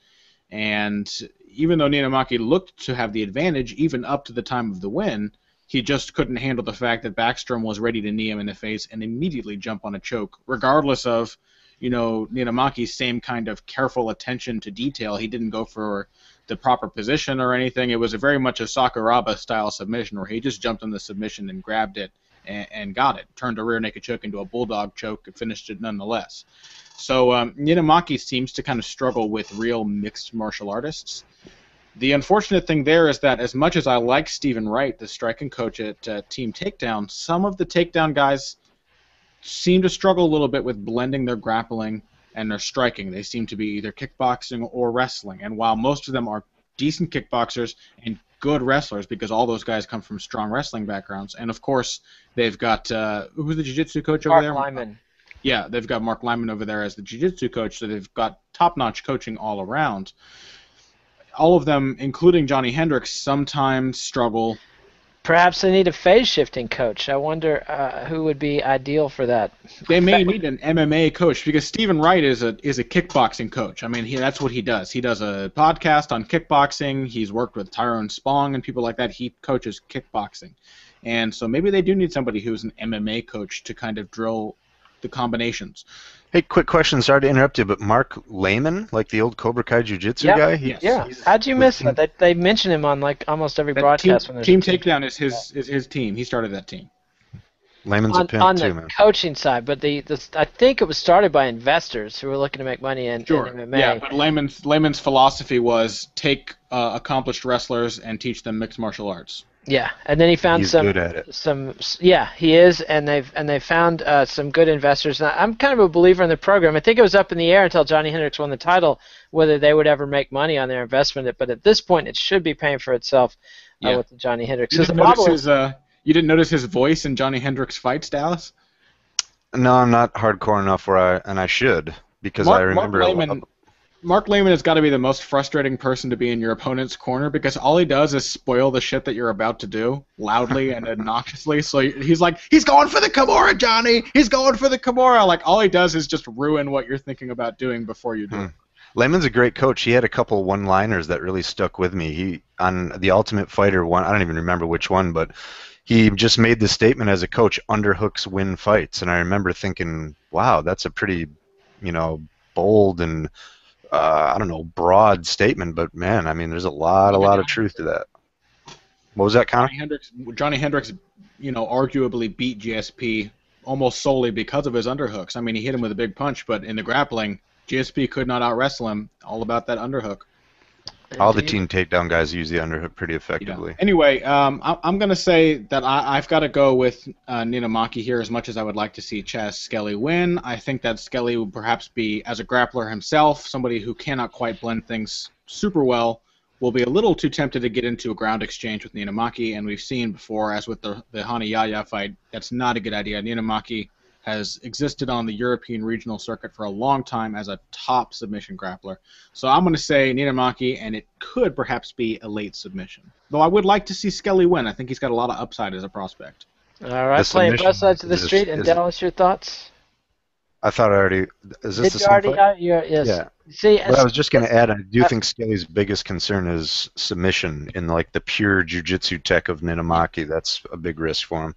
and even though Ninamaki looked to have the advantage even up to the time of the win, he just couldn't handle the fact that Backstrom was ready to knee him in the face and immediately jump on a choke, regardless of, Ninamaki's same kind of careful attention to detail. He didn't go for the proper position or anything. It was very much a Sakuraba-style submission where he just jumped on the submission and grabbed it and got it. Turned a rear naked choke into a bulldog choke and finished it nonetheless. So Ninamaki seems to kind of struggle with real mixed martial artists. The unfortunate thing there is that as much as I like Stephen Wright, the striking coach at Team Takedown, some of the takedown guys seem to struggle a little bit with blending their grappling and their striking. They seem to be either kickboxing or wrestling. And while most of them are decent kickboxers and good wrestlers, because all those guys come from strong wrestling backgrounds, and of course they've got who's the jiu-jitsu coach over there? Mark Lyman. Yeah, they've got Mark Lyman over there as the jiu-jitsu coach, so they've got top-notch coaching all around. All of them, including Johnny Hendricks, sometimes struggle. Perhaps they need a phase-shifting coach. I wonder who would be ideal for that. They may need an MMA coach, because Stephen Wright is a kickboxing coach. I mean, that's what he does. He does a podcast on kickboxing. He's worked with Tyrone Spong and people like that. He coaches kickboxing. And so maybe they do need somebody who's an MMA coach to kind of drill the combinations. Hey, quick question. Sorry to interrupt you, but Mark Lehman, like the old Cobra Kai Jiu-Jitsu guy? Yes. How'd you miss that? They mention him on like almost every broadcast. Team Takedown is his team. He started that team. Lehman's a pimp on too, the man. coaching side, but I think it was started by investors who were looking to make money in MMA. Yeah, but Lehman's philosophy was take accomplished wrestlers and teach them mixed martial arts. Yeah, and then he found He's good at it. Yeah, he is, and they've found some good investors. Now, I'm kind of a believer in the program. I think it was up in the air until Johnny Hendricks won the title whether they would ever make money on their investment. But at this point, it should be paying for itself with the Johnny Hendricks. You didn't notice his voice in Johnny Hendricks fights, Dallas? No, I'm not hardcore enough I should, because I remember Mark Lehman has got to be the most frustrating person to be in your opponent's corner, because all he does is spoil the shit that you're about to do loudly and obnoxiously. So he's like, he's going for the Kimura, Johnny! He's going for the Kimura! Like, all he does is just ruin what you're thinking about doing before you do it. Lehman's a great coach. He had a couple one-liners that really stuck with me. He, on The Ultimate Fighter one, I don't even remember which one, but he just made the statement as a coach, underhooks win fights. And I remember thinking, wow, that's a pretty, bold and broad statement, but man, I mean, there's a lot of truth to that. What was that, Connor? Johnny Hendricks, arguably beat GSP almost solely because of his underhooks. I mean, he hit him with a big punch, but in the grappling, GSP could not out-wrestle him. All about that underhook. All the team takedown guys use the underhook pretty effectively. Yeah. Anyway, I'm going to say that I've got to go with Ninamaki here as much as I would like to see Chaz Skelly win. I think that Skelly would perhaps be, as a grappler himself, somebody who cannot quite blend things super well, will be a little too tempted to get into a ground exchange with Ninamaki, and we've seen before, as with the Hani Yahya fight, that's not a good idea. Ninamaki has existed on the European regional circuit for a long time as a top submission grappler. So I'm going to say Ninamaki, and it could perhaps be a late submission. Though I would like to see Skelly win. I think he's got a lot of upside as a prospect. All right, playing both sides of the street. And Dallas, your thoughts? I thought I already... Is this the same fight? Yes. Yeah. See, but I was just going to add, I do think Skelly's biggest concern is submission in like the pure jiu-jitsu tech of Ninamaki. That's a big risk for him.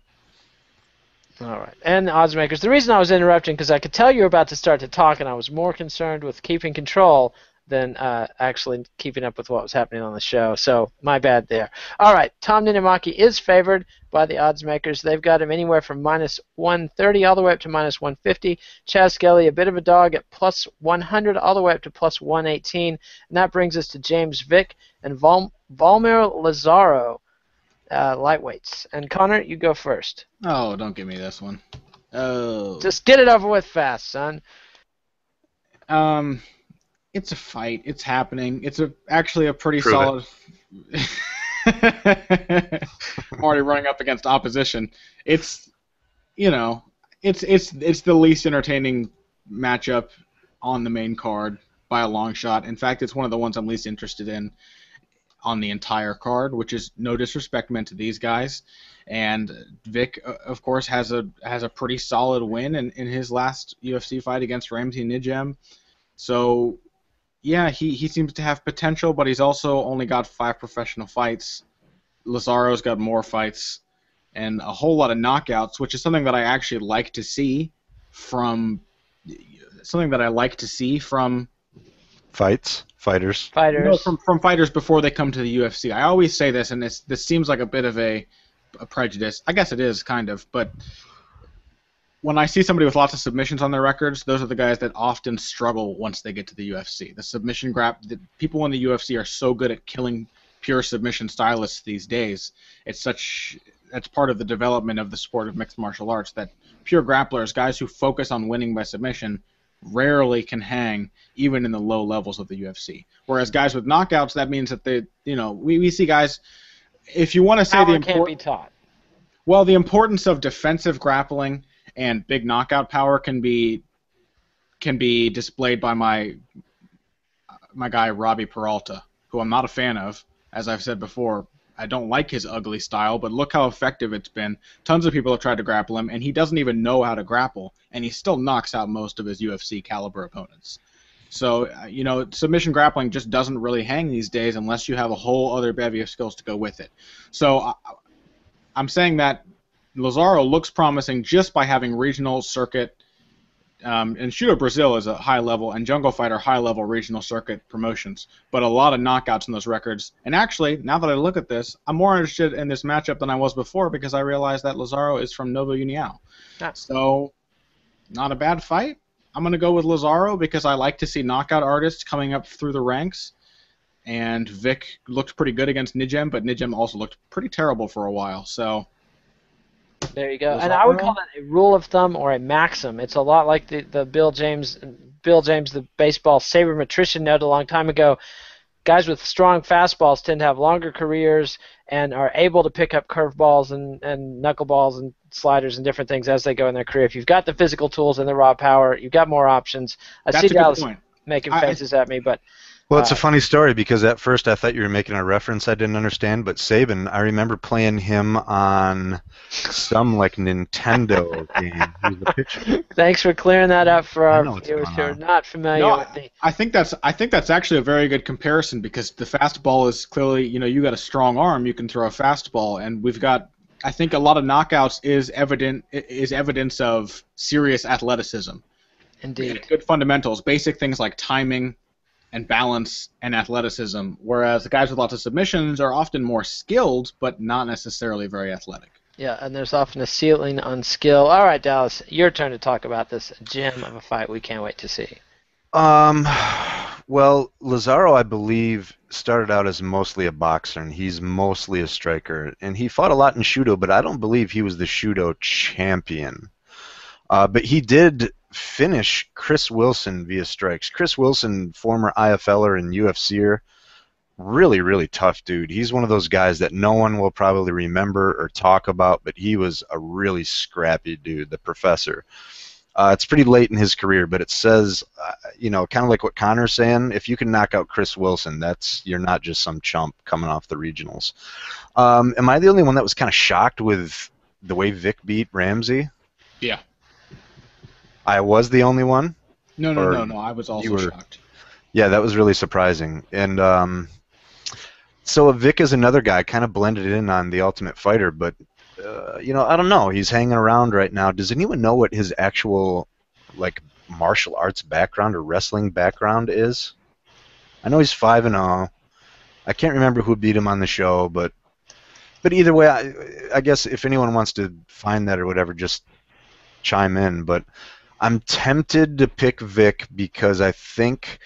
All right. And the odds makers. The reason I was interrupting, because I could tell you were about to start to talk, and I was more concerned with keeping control than actually keeping up with what was happening on the show. So my bad there. All right. Tom Ninamaki is favored by the odds makers. They've got him anywhere from -130 all the way up to -150. Chaz Skelly, a bit of a dog, at +100 all the way up to +118. And that brings us to James Vick and Valmir Lazaro, lightweights. And Connor, you go first. Oh, don't give me this one. Oh. Just get it over with fast, son. It's a fight. It's happening. It's actually a pretty Prove solid. I'm already running up against opposition. It's the least entertaining matchup on the main card by a long shot. In fact, it's one of the ones I'm least interested in on the entire card, which is no disrespect meant to these guys. And Vic, of course, has a pretty solid win in his last UFC fight against Ramsey Nijem. So, yeah, he seems to have potential, but he's also only got 5 professional fights. Lazaro's got more fights and a whole lot of knockouts, which is something that I actually like to see from fighters. No, from fighters before they come to the UFC. I always say this, and this seems like a bit of a prejudice. I guess it is, kind of, but when I see somebody with lots of submissions on their records, those are the guys that often struggle once they get to the UFC. The people in the UFC are so good at killing pure submission stylists these days. That's part of the development of the sport of mixed martial arts, that pure grapplers, guys who focus on winning by submission, rarely can hang even in the low levels of the UFC. Whereas guys with knockouts, that means that we see guys, if you want to say can't be taught. Well, the importance of defensive grappling and big knockout power can be displayed by my guy Robbie Peralta, who I'm not a fan of. As I've said before, I don't like his ugly style, but look how effective it's been. Tons of people have tried to grapple him, and he doesn't even know how to grapple, and he still knocks out most of his UFC caliber opponents. So, submission grappling just doesn't really hang these days unless you have a whole other bevy of skills to go with it. So I'm saying that Lazaro looks promising just by having regional circuit, and Shooto Brazil is a high-level, and Jungle Fight are high-level regional circuit promotions, but a lot of knockouts in those records. And actually, now that I look at this, I'm more interested in this matchup than I was before because I realized that Lazaro is from Novo União. So, not a bad fight. I'm going to go with Lazaro because I like to see knockout artists coming up through the ranks. And Vic looked pretty good against Nijem, but Nijem also looked pretty terrible for a while. So there you go. And I would call that a rule of thumb or a maxim. It's a lot like the Bill James, the baseball sabermetrician, noted a long time ago. Guys with strong fastballs tend to have longer careers and are able to pick up curveballs and knuckleballs and sliders and different things as they go in their career. If you've got the physical tools and the raw power, you've got more options. I see Dallas making faces at me, but... Well, it's a funny story because at first I thought you were making a reference I didn't understand, but Saban, I remember playing him on some like Nintendo game. He was the pitcher. Thanks for clearing that up for our viewers who are not familiar with the... I think that's actually a very good comparison because the fastball is clearly, you got a strong arm, you can throw a fastball, and we've got, I think a lot of knockouts is evidence of serious athleticism. Indeed. Good fundamentals, basic things like timing, and balance and athleticism, whereas the guys with lots of submissions are often more skilled, but not necessarily very athletic. Yeah, and there's often a ceiling on skill. All right, Dallas, your turn to talk about this gem of a fight we can't wait to see. Well, Lazaro, I believe, started out as mostly a boxer, and he's mostly a striker. And he fought a lot in Shudo, but I don't believe he was the Shudo champion. But he did finish Chris Wilson via strikes. Chris Wilson, former IFLer and UFCer, really, really tough dude. He's one of those guys that no one will probably remember or talk about, but he was a really scrappy dude, the professor. It's pretty late in his career, but it says, kind of like what Connor's saying, if you can knock out Chris Wilson, you're not just some chump coming off the regionals. Am I the only one that was kind of shocked with the way Vic beat Ramsey? Yeah. I was the only one? No, I was also shocked. Yeah, that was really surprising. And so Vic is another guy, kind of blended in on The Ultimate Fighter, but I don't know. He's hanging around right now. Does anyone know what his actual, martial arts background or wrestling background is? I know he's 5-0. I can't remember who beat him on the show, but either way, I guess if anyone wants to find that or whatever, just chime in. But I'm tempted to pick Vic because I think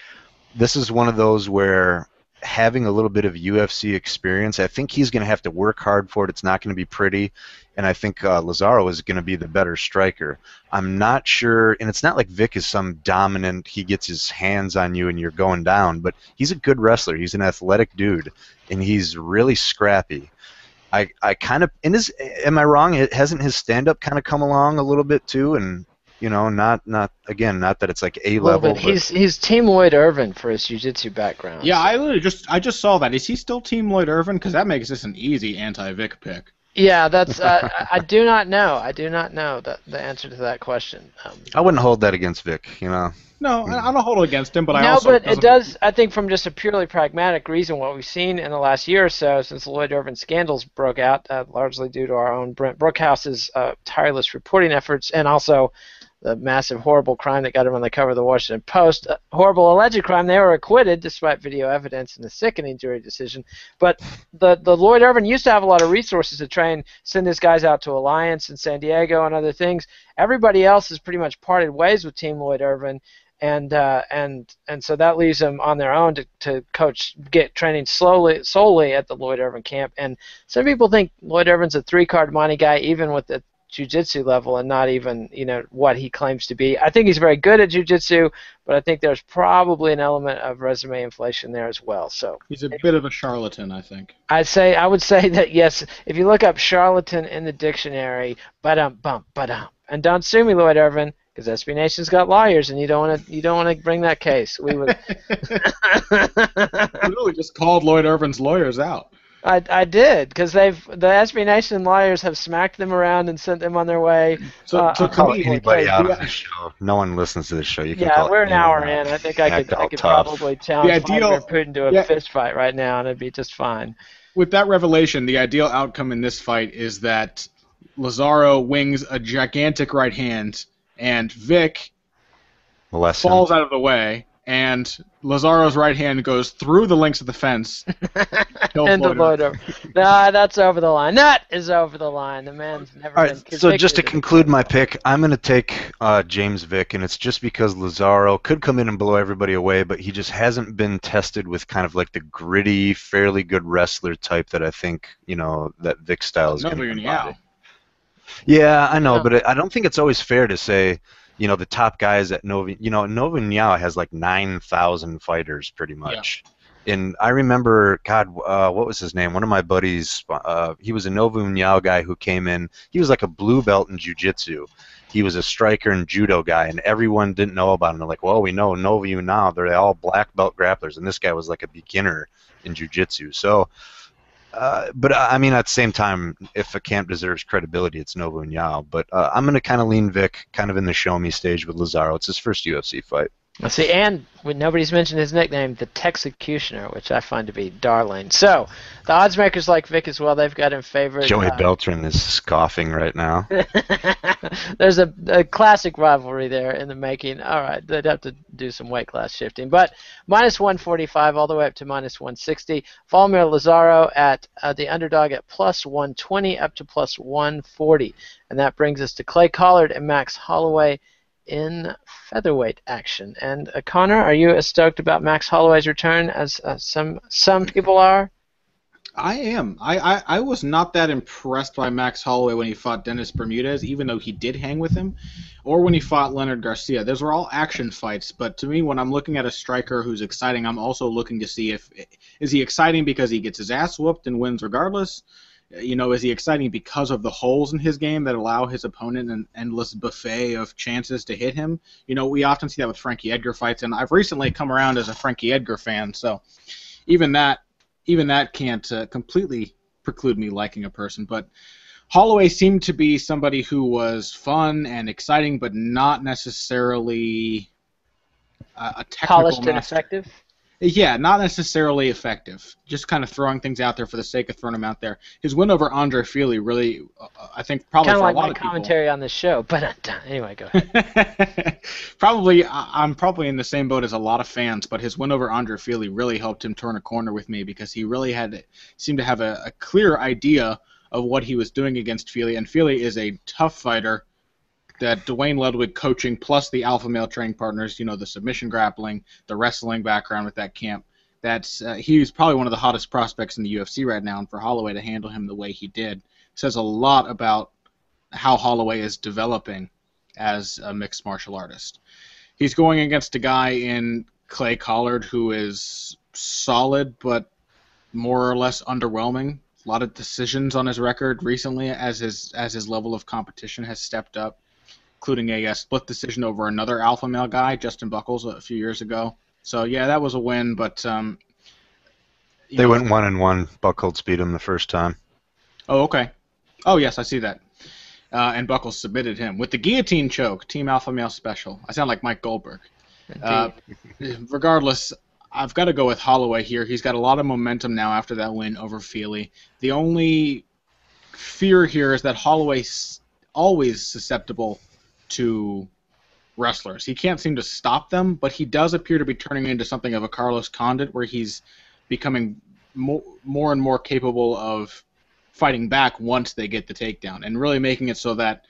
this is one of those where having a little bit of UFC experience, I think he's going to have to work hard for it. It's not going to be pretty, and I think Lazaro is going to be the better striker. I'm not sure, and it's not like Vic is some dominant, he gets his hands on you and you're going down, but he's a good wrestler. He's an athletic dude, and he's really scrappy. I kind of, am I wrong? Hasn't his stand-up kind of come along a little bit too, and not that it's like A level. But he's Team Lloyd Irvin for his jiu-jitsu background. Yeah, I just saw that. Is he still Team Lloyd Irvin? Because that makes this an easy anti-Vic pick. Yeah, that's. I do not know. I do not know the answer to that question. I wouldn't hold that against Vic. No, I don't hold it against him, but it does. I think from just a purely pragmatic reason, what we've seen in the last year or so since the Lloyd Irvin scandals broke out, largely due to our own Brent Brookhouse's tireless reporting efforts, and also the massive, horrible crime that got him on the cover of the Washington Post. Horrible alleged crime. They were acquitted despite video evidence and a sickening jury decision. But the Lloyd Irvin used to have a lot of resources to try and send his guys out to Alliance and San Diego and other things. Everybody else has pretty much parted ways with Team Lloyd Irvin. And so that leaves them on their own to get training solely at the Lloyd Irvin camp. And some people think Lloyd Irvin's a 3-card money guy, even with the jiu-jitsu level, and not even what he claims to be. I think he's very good at jiu-jitsu, but I think there's probably an element of resume inflation there as well. So he's a bit of a charlatan, I think. I would say that yes. If you look up charlatan in the dictionary, and don't sue me, Lloyd Irvin, because SB Nation's got lawyers, and you don't want to bring that case. We would. You really just called Lloyd Irvin's lawyers out. I did, because the SB Nation lawyers have smacked them around and sent them on their way. So call anybody out of the show. No one listens to this show. You can call we're an hour in. I think I could probably challenge Vladimir Putin to a fist fight right now, and it'd be just fine. With that revelation, the ideal outcome in this fight is that Lazaro wings a gigantic right hand, and Vic falls out of the way, and Lazaro's right hand goes through the links of the fence. And the Lloyd Irvin. Nah, that's over the line. That is over the line. The man's never been convicted. So just to conclude my pick, I'm going to take James Vick, and it's just because Lazaro could come in and blow everybody away, but he just hasn't been tested with kind of like the gritty, fairly good wrestler type that I think, that Vic style is going to embody. Yeah, I know, but I don't think it's always fair to say, the top guys at Nova, Nova Uniao has like 9,000 fighters pretty much. Yeah. And I remember, what was his name? One of my buddies, he was a Nova Uniao guy who came in. He was like a blue belt in jiu-jitsu. He was a striker and judo guy, and everyone didn't know about him. They're like, well, we know Nova Uniao. They're all black belt grapplers, and this guy was like a beginner in jiu-jitsu. So, but I mean, at the same time, if a camp deserves credibility, it's Nova Uniao. But I'm going to kind of lean Vic kind of in the show me stage with Lazaro. It's his first UFC fight. Let's see, and nobody's mentioned his nickname, the Texecutioner, which I find to be darling. So, the odds makers like Vic as well. They've got him favored. Joey Beltran is scoffing right now. There's a classic rivalry there in the making. All right, they'd have to do some weight class shifting. But minus 145 all the way up to minus 160. Volmir Lazaro at the underdog at plus 120 up to plus 140. And that brings us to Clay Collard and Max Holloway in featherweight action. And Connor, are you as stoked about Max Holloway's return as some people are? I am. I was not that impressed by Max Holloway when he fought Dennis Bermudez, even though he did hang with him, or when he fought Leonard Garcia. Those were all action fights, but to me, when I'm looking at a striker who's exciting, I'm also looking to see is he exciting because he gets his ass whooped and wins regardless? Is he exciting because of the holes in his game that allow his opponent an endless buffet of chances to hit him? We often see that with Frankie Edgar fights, and I've recently come around as a Frankie Edgar fan, so even that can't completely preclude me liking a person. But Holloway seemed to be somebody who was fun and exciting, but not necessarily a technical polished and master. effective. Yeah, not necessarily effective. Just kind of throwing things out there for the sake of throwing them out there. His win over Andre Fili really, I think, probably kind of for like a lot my of people. commentary on this show. But anyway, go ahead. I'm probably in the same boat as a lot of fans, but his win over Andre Fili really helped him turn a corner with me because he really seemed to have a clear idea of what he was doing against Fili, and Fili is a tough fighter that Dwayne Ludwig coaching plus the alpha male training partners, the submission grappling, the wrestling background with that camp. He's probably one of the hottest prospects in the UFC right now, and for Holloway to handle him the way he did says a lot about how Holloway is developing as a mixed martial artist. He's going against a guy in Clay Collard who is solid but more or less underwhelming. A lot of decisions on his record recently as his level of competition has stepped up, including a split decision over another alpha male guy, Justin Buckles, a few years ago. So, yeah, that was a win, but... they went 1-1. Buckles beat him the first time. Oh, okay. Oh, yes, I see that. And Buckles submitted him with the guillotine choke, Team Alpha Male Special. I sound like Mike Goldberg. Regardless, I've got to go with Holloway here. He's got a lot of momentum now after that win over Fili. The only fear here is that Holloway's always susceptible to wrestlers. He can't seem to stop them, but he does appear to be turning into something of a Carlos Condit, where he's becoming more and more capable of fighting back once they get the takedown, and really making it so that,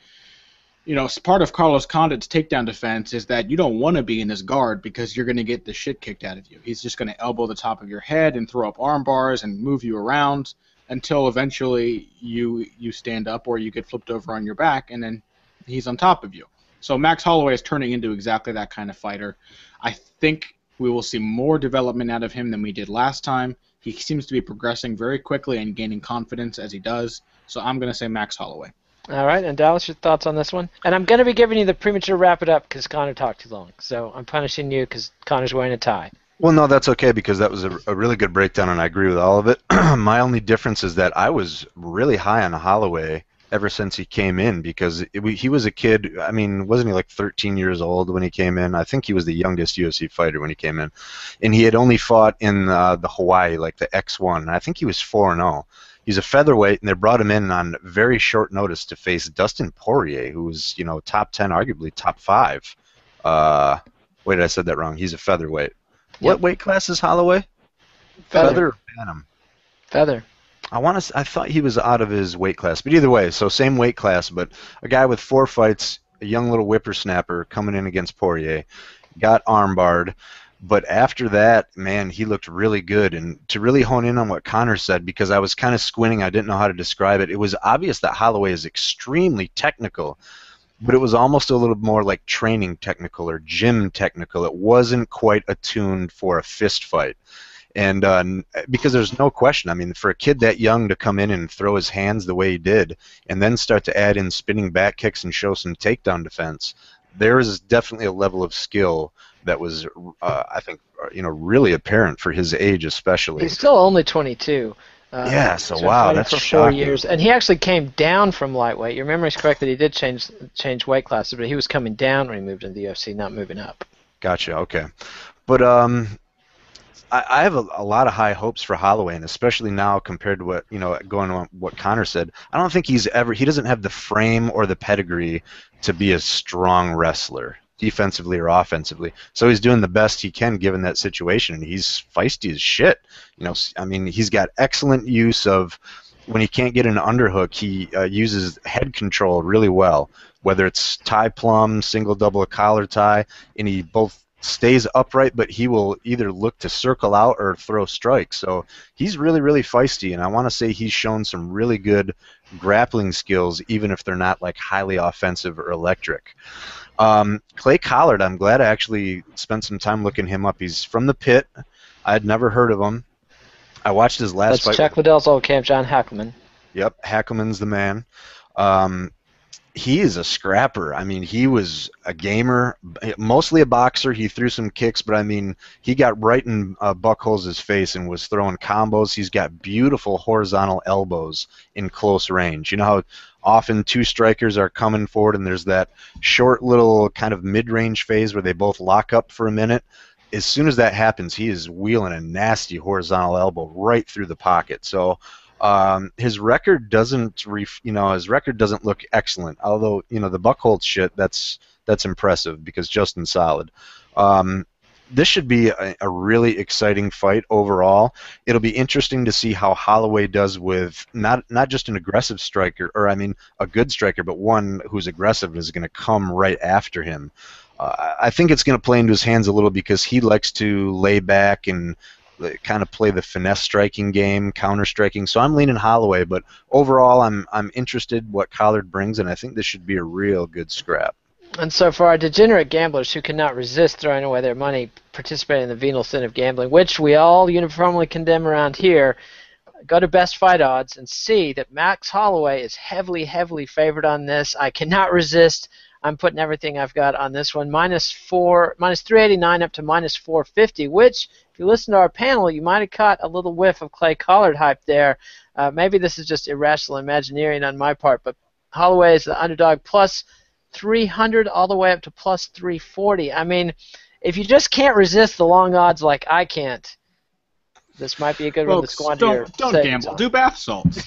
part of Carlos Condit's takedown defense is that you don't want to be in his guard because you're going to get the shit kicked out of you. He's just going to elbow the top of your head and throw up arm bars and move you around until eventually you stand up or you get flipped over on your back, and then he's on top of you. So Max Holloway is turning into exactly that kind of fighter. I think we will see more development out of him than we did last time. He seems to be progressing very quickly and gaining confidence as he does. So I'm going to say Max Holloway. All right, and Dallas, your thoughts on this one? And I'm going to be giving you the premature wrap it up because Connor talked too long. So I'm punishing you because Connor's wearing a tie. Well, no, that's okay because that was a really good breakdown, and I agree with all of it. My only difference is that I was really high on Holloway ever since he came in because he was a kid. I mean, wasn't he like 13 years old when he came in? I think he was the youngest UFC fighter when he came in. And he had only fought in the Hawaii, like the X1. I think he was 4-0. He's a featherweight, and they brought him in on very short notice to face Dustin Poirier, who was, top 10, arguably top 5. Wait, I said that wrong. He's a featherweight. Yep. What weight class is Holloway? Feather or Phantom? Feather. I thought he was out of his weight class, but either way, so same weight class, but a guy with 4 fights, a young little whippersnapper coming in against Poirier, got armbarred, but after that, man, he looked really good. And to really hone in on what Connor said, because I was kind of squinting, I didn't know how to describe it, it was obvious that Holloway is extremely technical, but it was almost a little more like training technical or gym technical. It wasn't quite attuned for a fist fight. And because there's no question, I mean, for a kid that young to come in and throw his hands the way he did and then start to add in spinning back kicks and show some takedown defense, there is definitely a level of skill that was, I think, really apparent for his age especially. He's still only 22. Yeah, so wow, that's for shocking. 4 years. And he actually came down from lightweight. Your memory is correct that he did change weight classes, but he was coming down when he moved into the UFC, not moving up. Gotcha. Okay. But I have a lot of high hopes for Holloway, and especially now compared to what, going on what Connor said. I don't think he doesn't have the frame or the pedigree to be a strong wrestler, defensively or offensively. So he's doing the best he can given that situation, and he's feisty as shit. I mean, he's got excellent use of, when he can't get an underhook, he uses head control really well, whether it's tie plum, single, double, or collar tie, and he both stays upright, but he will either look to circle out or throw strikes. So he's really, really feisty, and I want to say he's shown some really good grappling skills, even if they're not like highly offensive or electric. Clay Collard, I'm glad I actually spent some time looking him up. He's from the Pit. I had never heard of him. I watched his last fight. That's Chuck Liddell's old camp, John Hackelman. Yep, Hackelman's the man. He is a scrapper. I mean, he was a gamer, mostly a boxer. He threw some kicks, but I mean, he got right in Buckholz's face and was throwing combos. He's got beautiful horizontal elbows in close range. You know how often two strikers are coming forward and there's that short little kind of mid-range phase where they both lock up for a minute? As soon as that happens, he is wheeling a nasty horizontal elbow right through the pocket. So his record doesn't look excellent. Although the Buckholz shit, that's impressive because Justin's solid. This should be a really exciting fight overall. It'll be interesting to see how Holloway does with not just an aggressive striker, or I mean a good striker, but one who's aggressive and is going to come right after him. I think it's going to play into his hands a little because he likes to lay back and kind of play the finesse striking game, counter striking. So I'm leaning Holloway, but overall I'm interested what Collard brings, and I think this should be a real good scrap. And so for our degenerate gamblers who cannot resist throwing away their money participating in the venal sin of gambling, which we all uniformly condemn around here, go to Best Fight Odds and see that Max Holloway is heavily, heavily favored on this. I cannot resist. I'm putting everything I've got on this one. minus 389 up to minus 450, which, if you listen to our panel, you might have caught a little whiff of Clay Collard hype there. Maybe this is just irrational imagineering on my part, but Holloway is the underdog plus 300 all the way up to plus 340. I mean, if you just can't resist the long odds like I can't, this might be a good one to squander your don't savings gamble. on. Do bath salts.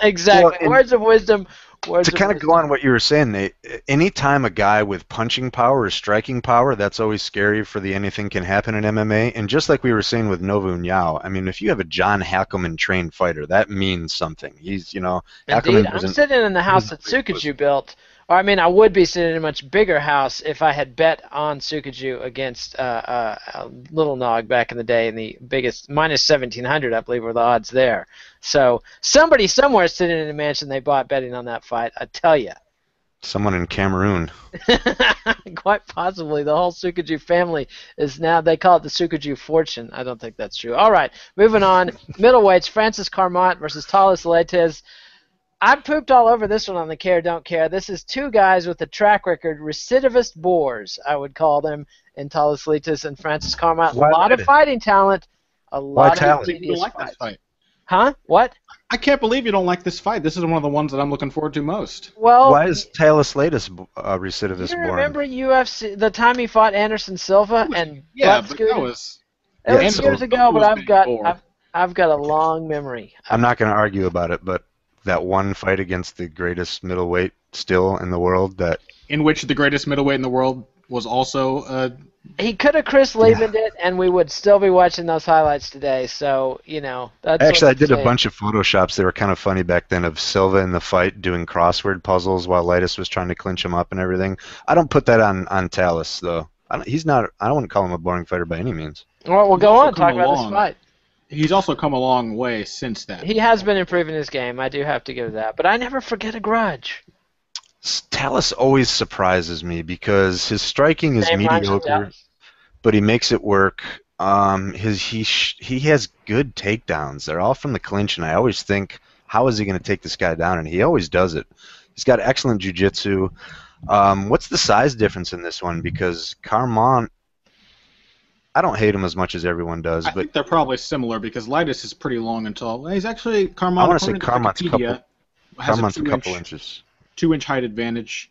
Exactly. Well, words of wisdom. To kind of go on what you were saying, anytime a guy with punching power or striking power, that's always scary for the anything can happen in MMA. And just like we were saying with Novu Nyao, I mean, if you have a John Hackelman trained fighter, that means something. He's, Indeed, Hackelman I'm sitting in the house that Tsukiju built. Or, I mean, I would be sitting in a much bigger house if I had bet on Tsukiju against Little Nog back in the day, in the biggest, minus 1,700, I believe, were the odds there. So somebody somewhere is sitting in a mansion they bought betting on that fight, I tell you. someone in Cameroon. Quite possibly. The whole Tsukiju family is now, they call it the Tsukiju fortune. I don't think that's true. All right, moving on. Middleweights, Francis Carmont versus Talis Leites. I pooped all over this one on the Care Don't Care. This is two guys with a track record, recidivist bores, I would call them, in Talis Leites and Francis Carmont. A lot of fighting talent, a lot of tedious fights. Huh? What? I can't believe you don't like this fight. This is one of the ones that I'm looking forward to most. Well, why is Talis Leites recidivist you born? remember UFC, the time he fought Anderson Silva and Yeah, butt but scooted? that was years ago, but I've got a long memory. I'm not going to argue about it, but that one fight against the greatest middleweight still in the world, that in which the greatest middleweight in the world was also he could have Chris Liebman'd it, and we would still be watching those highlights today. So, that's actually, what I did a saying. bunch of photoshops. They were kind of funny back then of Silva in the fight doing crossword puzzles while Leites was trying to clinch him up and everything. I don't put that on Talis, though. I don't want to call him a boring fighter by any means. Well, we'll go on and talk about this fight. He's also come a long way since that. He has been improving his game. I do have to give that. But I never forget a grudge. Talis always surprises me because his striking is mediocre, but he makes it work. He has good takedowns. They're all from the clinch, and I always think, how is he going to take this guy down? And he always does it. He's got excellent jiu-jitsu. What's the size difference in this one? Because Carmont, I don't hate him as much as everyone does. I think they're probably similar because Leites is pretty long and tall. He's actually Carmont. I want to say Carmont's a couple inches. 2-inch height advantage.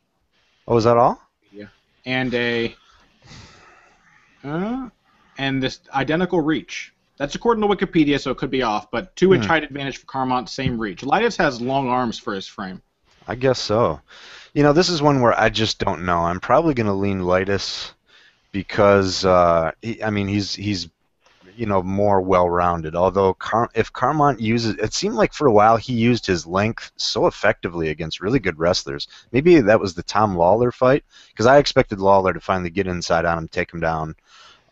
Oh, is that all? Yeah. And a and this identical reach. That's according to Wikipedia, so it could be off, but 2-inch height advantage for Carmont, same reach. Lightus has long arms for his frame. I guess so. You know, this is one where I just don't know. I'm probably going to lean Lightus because, he's more well-rounded. Although if Carmont uses, it seemed like for a while he used his length so effectively against really good wrestlers. Maybe that was the Tom Lawler fight, because I expected Lawler to finally get inside on him, take him down,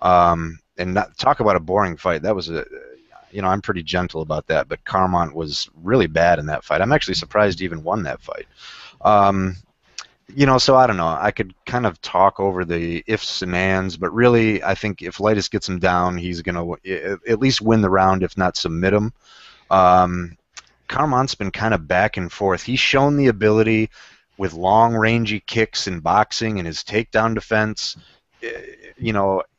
and not talk about a boring fight. That was I'm pretty gentle about that, but Carmont was really bad in that fight. I'm actually surprised he even won that fight. So I don't know. I could kind of talk over the ifs and ands, but really I think if Lightus gets him down, he's going to at least win the round, if not submit him. Carmont's been kind of back and forth. He's shown the ability with long, rangy kicks in boxing and his takedown defense.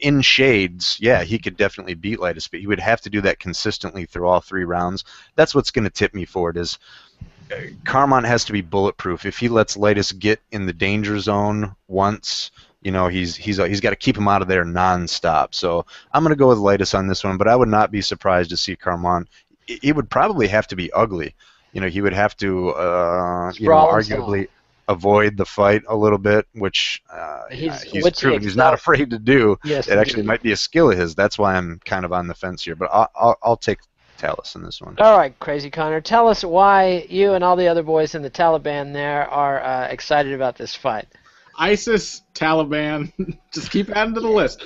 In shades, yeah, he could definitely beat Lightus, but he would have to do that consistently through all 3 rounds. That's what's going to tip me for it is Carmont has to be bulletproof. If he lets Lightus get in the danger zone once, he's got to keep him out of there nonstop. So I'm going to go with Lightus on this one, but I would not be surprised to see Carmont. It would probably have to be ugly. He would have to, arguably avoid the fight a little bit, which he's proven he's not afraid to do. Yes, it actually might be a skill of his. That's why I'm kind of on the fence here, but I'll take Talus in this one. All right, Crazy Connor, tell us why you and all the other boys in the Taliban there are excited about this fight. ISIS, Taliban, just keep adding to the list.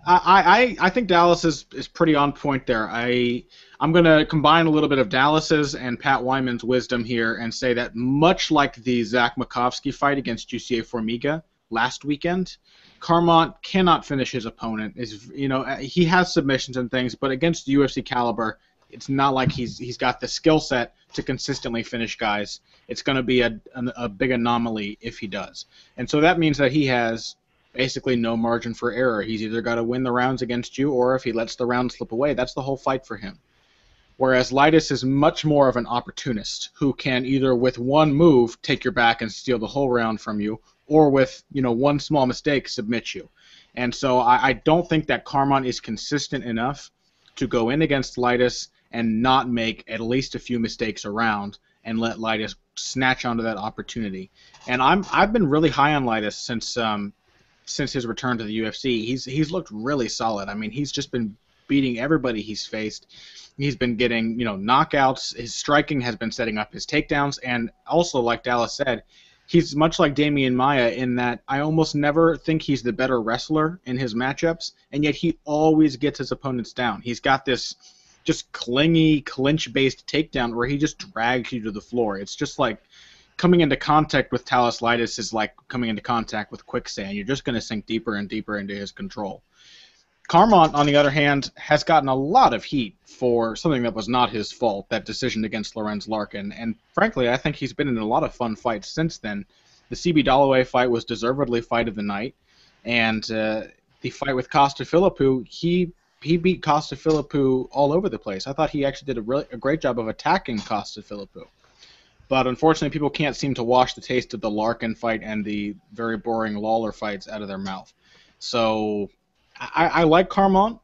I think Dallas is pretty on point there. I'm going to combine a little bit of Dallas's and Pat Wyman's wisdom here and say that much like the Zach Makovsky fight against Jussier Formiga last weekend, Carmont cannot finish his opponent. He has submissions and things, but against UFC caliber, it's not like he's got the skill set to consistently finish guys. It's going to be a big anomaly if he does. And so that means that he has basically no margin for error. He's either got to win the rounds against you, or if he lets the round slip away, that's the whole fight for him. Whereas Lightus is much more of an opportunist who can either with one move take your back and steal the whole round from you, or with one small mistake submit you. And so I don't think that Carmont is consistent enough to go in against Lightus and not make at least a few mistakes around and let Lightus snatch onto that opportunity. And I've been really high on Lightus since his return to the UFC. He's looked really solid. I mean, he's just been beating everybody he's faced. He's been getting, knockouts. His striking has been setting up his takedowns. And also, like Dallas said, he's much like Damian Maia in that I almost never think he's the better wrestler in his matchups, and yet he always gets his opponents down. He's got this just clingy, clinch-based takedown where he just drags you to the floor. It's just like coming into contact with Talus Lightus is like coming into contact with quicksand. You're just going to sink deeper and deeper into his control. Carmont, on the other hand, has gotten a lot of heat for something that was not his fault, that decision against Lorenz Larkin. And frankly, I think he's been in a lot of fun fights since then. The CB Dollaway fight was deservedly fight of the night. And the fight with Costa Philippou, he beat Costa Philippou all over the place. I thought he actually did a great job of attacking Costa Philippou. But unfortunately, people can't seem to wash the taste of the Larkin fight and the very boring Lawler fights out of their mouth. So I like Carmont,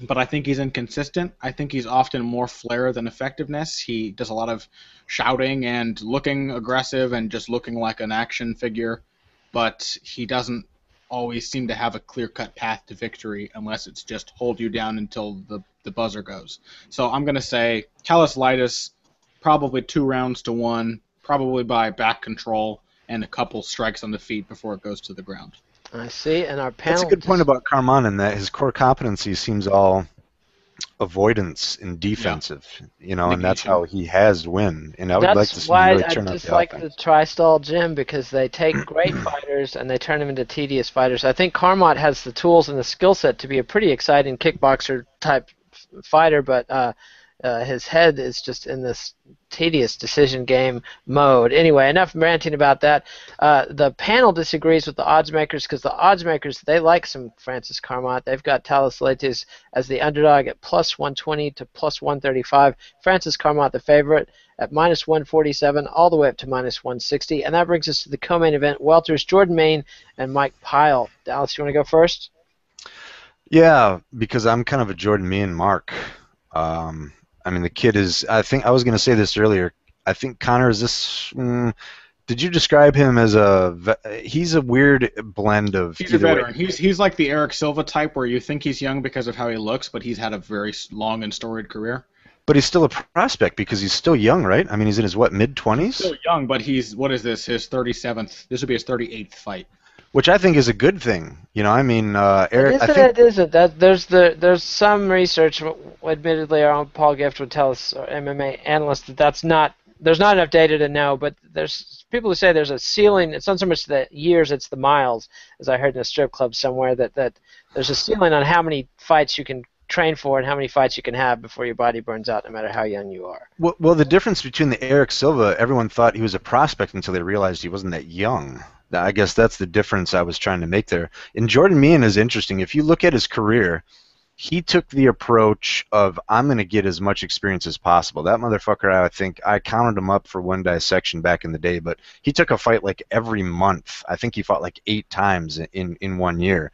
but I think he's inconsistent. I think he's often more flair than effectiveness. He does a lot of shouting and looking aggressive and just looking like an action figure, but he doesn't always seem to have a clear-cut path to victory unless it's just hold you down until the buzzer goes. So I'm going to say Talus Lightus, probably 2 rounds to 1, probably by back control and a couple strikes on the feet before it goes to the ground. I see, and our panel... That's a good point about Carmont in that his core competency seems all avoidance and defensive, and that's how he has win. And I would like to see him really turn up the offense. That's why I just like the Tri-Stall Gym, because they take great fighters and they turn them into tedious fighters. I think Carmont has the tools and the skill set to be a pretty exciting kickboxer-type fighter, but his head is just in this tedious decision game mode. Anyway, enough ranting about that. The panel disagrees with the odds makers because the odds makers, they like some Francis Carmont. They've got Talis Leites as the underdog at plus 120 to plus 135. Francis Carmont the favorite at minus 147 all the way up to minus 160. And that brings us to the co-main event, welters Jordan Mein and Mike Pyle. Dallas, you want to go first? Yeah, because I'm kind of a Jordan Mein mark. I mean, the kid is, I think, I was going to say this earlier. I think Connor, is this, did you describe him as he's a weird blend of. He's a veteran. He's like the Eric Silva type where you think he's young because of how he looks, but he's had a very long and storied career. But he's still a prospect because he's still young, right? I mean, he's in his, mid-20s? Still young, but what is this, his 37th, this would be his 38th fight. Which I think is a good thing. I mean, Eric. It isn't. There's some research. Admittedly, our own Paul Gift would tell us, our MMA analyst, there's not enough data to know. But there's people who say there's a ceiling. It's not so much the years, it's the miles. As I heard in a strip club somewhere, that there's a ceiling on how many fights you can train for and how many fights you can have before your body burns out, no matter how young you are. Well, the difference between the Eric Silva, everyone thought he was a prospect until they realized he wasn't that young. I guess that's the difference I was trying to make there. And Jordan Mein is interesting. If you look at his career, he took the approach of, I'm going to get as much experience as possible. That motherfucker, I think, I counted him up for one dissection back in the day, but he took a fight like every month. I think he fought like 8 times in 1 year.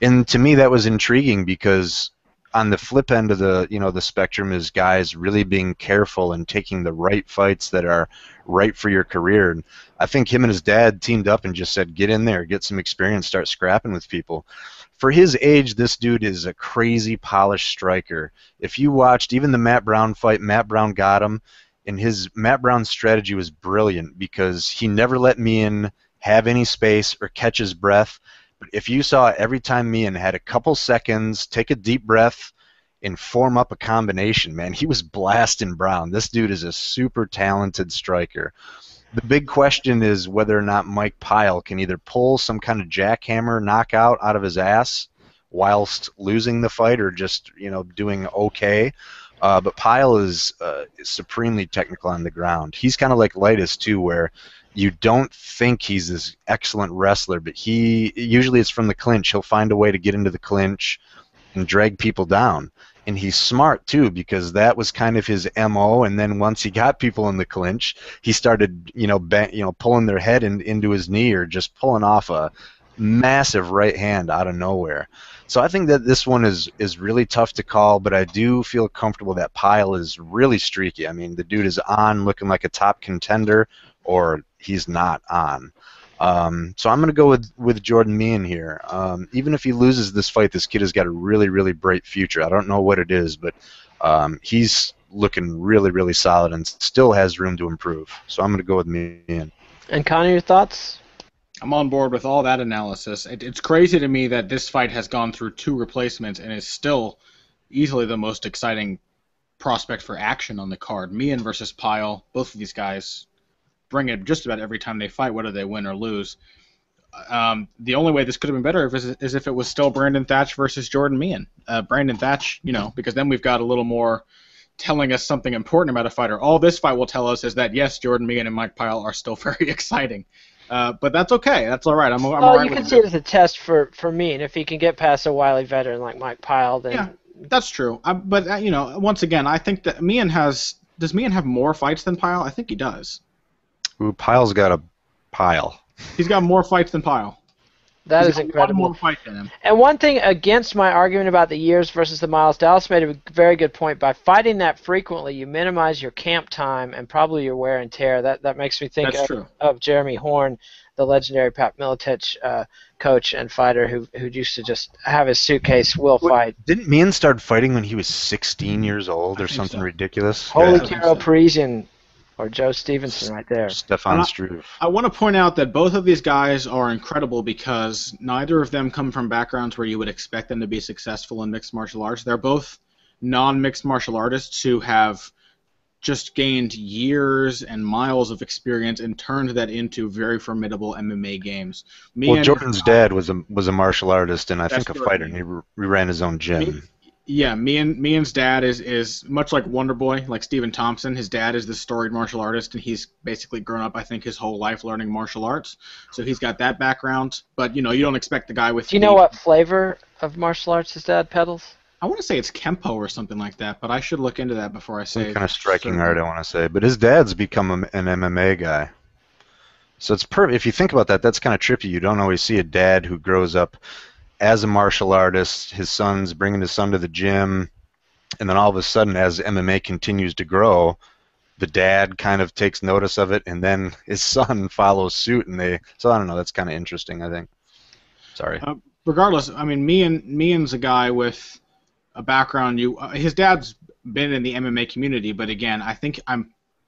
And to me, that was intriguing because on the flip end of the spectrum is guys really being careful and taking the right fights that are right for your career. And I think him and his dad teamed up and just said, get in there, get some experience, start scrapping with people. For his age, this dude is a crazy polished striker. If you watched even the Matt Brown fight, Matt Brown got him, and Matt Brown's strategy was brilliant because he never let Mein have any space or catch his breath. But if you saw every time Mein had a couple seconds, take a deep breath, and form up a combination, man, he was blasting Brown. This dude is a super talented striker. The big question is whether or not Mike Pyle can either pull some kind of jackhammer knockout out of his ass whilst losing the fight or just, doing okay. But Pyle is supremely technical on the ground. He's kind of like Leites, too, where you don't think he's this excellent wrestler, but usually it's from the clinch. He'll find a way to get into the clinch and drag people down. And he's smart, too, because that was kind of his MO. And then once he got people in the clinch, he started, pulling their head into his knee or just pulling off a massive right hand out of nowhere. So I think that this one is really tough to call, but I do feel comfortable that Pyle is really streaky. I mean, the dude is on looking like a top contender, or he's not on. So I'm going to go with Jordan Mein here. Even if he loses this fight, this kid has got a really, really bright future. I don't know what it is, but he's looking really, really solid and still has room to improve. So I'm going to go with Mein. And Connor, your thoughts? I'm on board with all that analysis. It's crazy to me that this fight has gone through 2 replacements and is still easily the most exciting prospect for action on the card. Mein versus Pyle, both of these guys bring it just about every time they fight, whether they win or lose. The only way this could have been better is if it was still Brandon Thatch versus Jordan Mein. Brandon Thatch, because then we've got a little more telling us something important about a fighter. All this fight will tell us is that, yes, Jordan Mein and Mike Pyle are still very exciting. But that's okay. That's all right. I'm all right you can see it as a test for Mein. If he can get past a wily veteran like Mike Pyle, then... Yeah, that's true. But, once again, I think that Mein does Mein have more fights than Pyle? I think he does. Ooh, Pyle's got a pile. He's got more fights than Pyle. That is incredible. One more fight than him. And one thing against my argument about the years versus the miles, Dallas made a very good point. By fighting that frequently, you minimize your camp time and probably your wear and tear. That makes me think of Jeremy Horn, the legendary Pat Miletich coach and fighter who used to just have his suitcase, fight. Didn't Mein start fighting when he was 16 years old or something ridiculous? Holy Karo Parisian. Or Joe Stevenson right there. Stefan Struve. I want to point out that both of these guys are incredible because neither of them come from backgrounds where you would expect them to be successful in mixed martial arts. They're both non-mixed martial artists who have just gained years and miles of experience and turned that into very formidable MMA games. Jordan's dad was a martial artist and I think a fighter, and he ran his own gym. Yeah, Mian's dad is much like Wonder Boy, like Stephen Thompson. His dad is this storied martial artist, and he's basically grown up, I think, his whole life learning martial arts. So he's got that background. But you don't expect the guy with Do you know what flavor of martial arts his dad peddles? I want to say it's Kempo or something like that, but I should look into that before I Some say. kind of striking certain. art, I want to say. But his dad's become an MMA guy. So it's if you think about that, that's kind of trippy. You don't always see a dad who grows up as a martial artist, his son's bringing his son to the gym, and then all of a sudden, as MMA continues to grow, the dad kind of takes notice of it, and then his son follows suit, and so I don't know, that's kind of interesting, I think. Sorry. Regardless, I mean, Mian's a guy with a background. His dad's been in the MMA community, but again, I think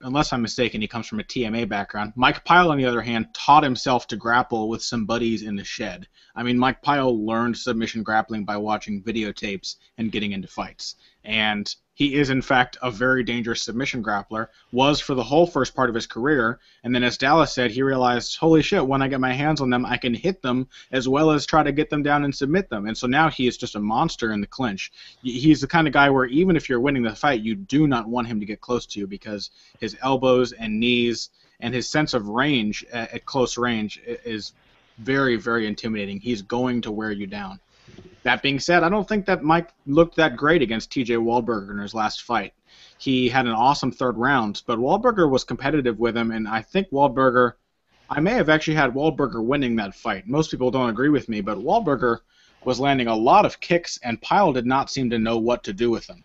unless I'm mistaken, he comes from a TMA background. Mike Pyle, on the other hand, taught himself to grapple with some buddies in the shed. I mean, Mike Pyle learned submission grappling by watching videotapes and getting into fights. And he is, in fact, a very dangerous submission grappler, was for the whole first part of his career. And then, as Dallas said, he realized, holy shit, when I get my hands on them, I can hit them as well as try to get them down and submit them. And so now he is just a monster in the clinch. He's the kind of guy where even if you're winning the fight, you do not want him to get close to you because his elbows and knees and his sense of range at close range is very, very intimidating. He's going to wear you down. That being said, I don't think that Mike looked that great against TJ Wahlberger in his last fight. He had an awesome third round, but Wahlberger was competitive with him, and I think I may have actually had Wahlberger winning that fight. Most people don't agree with me, but Wahlberger was landing a lot of kicks, and Pyle did not seem to know what to do with them.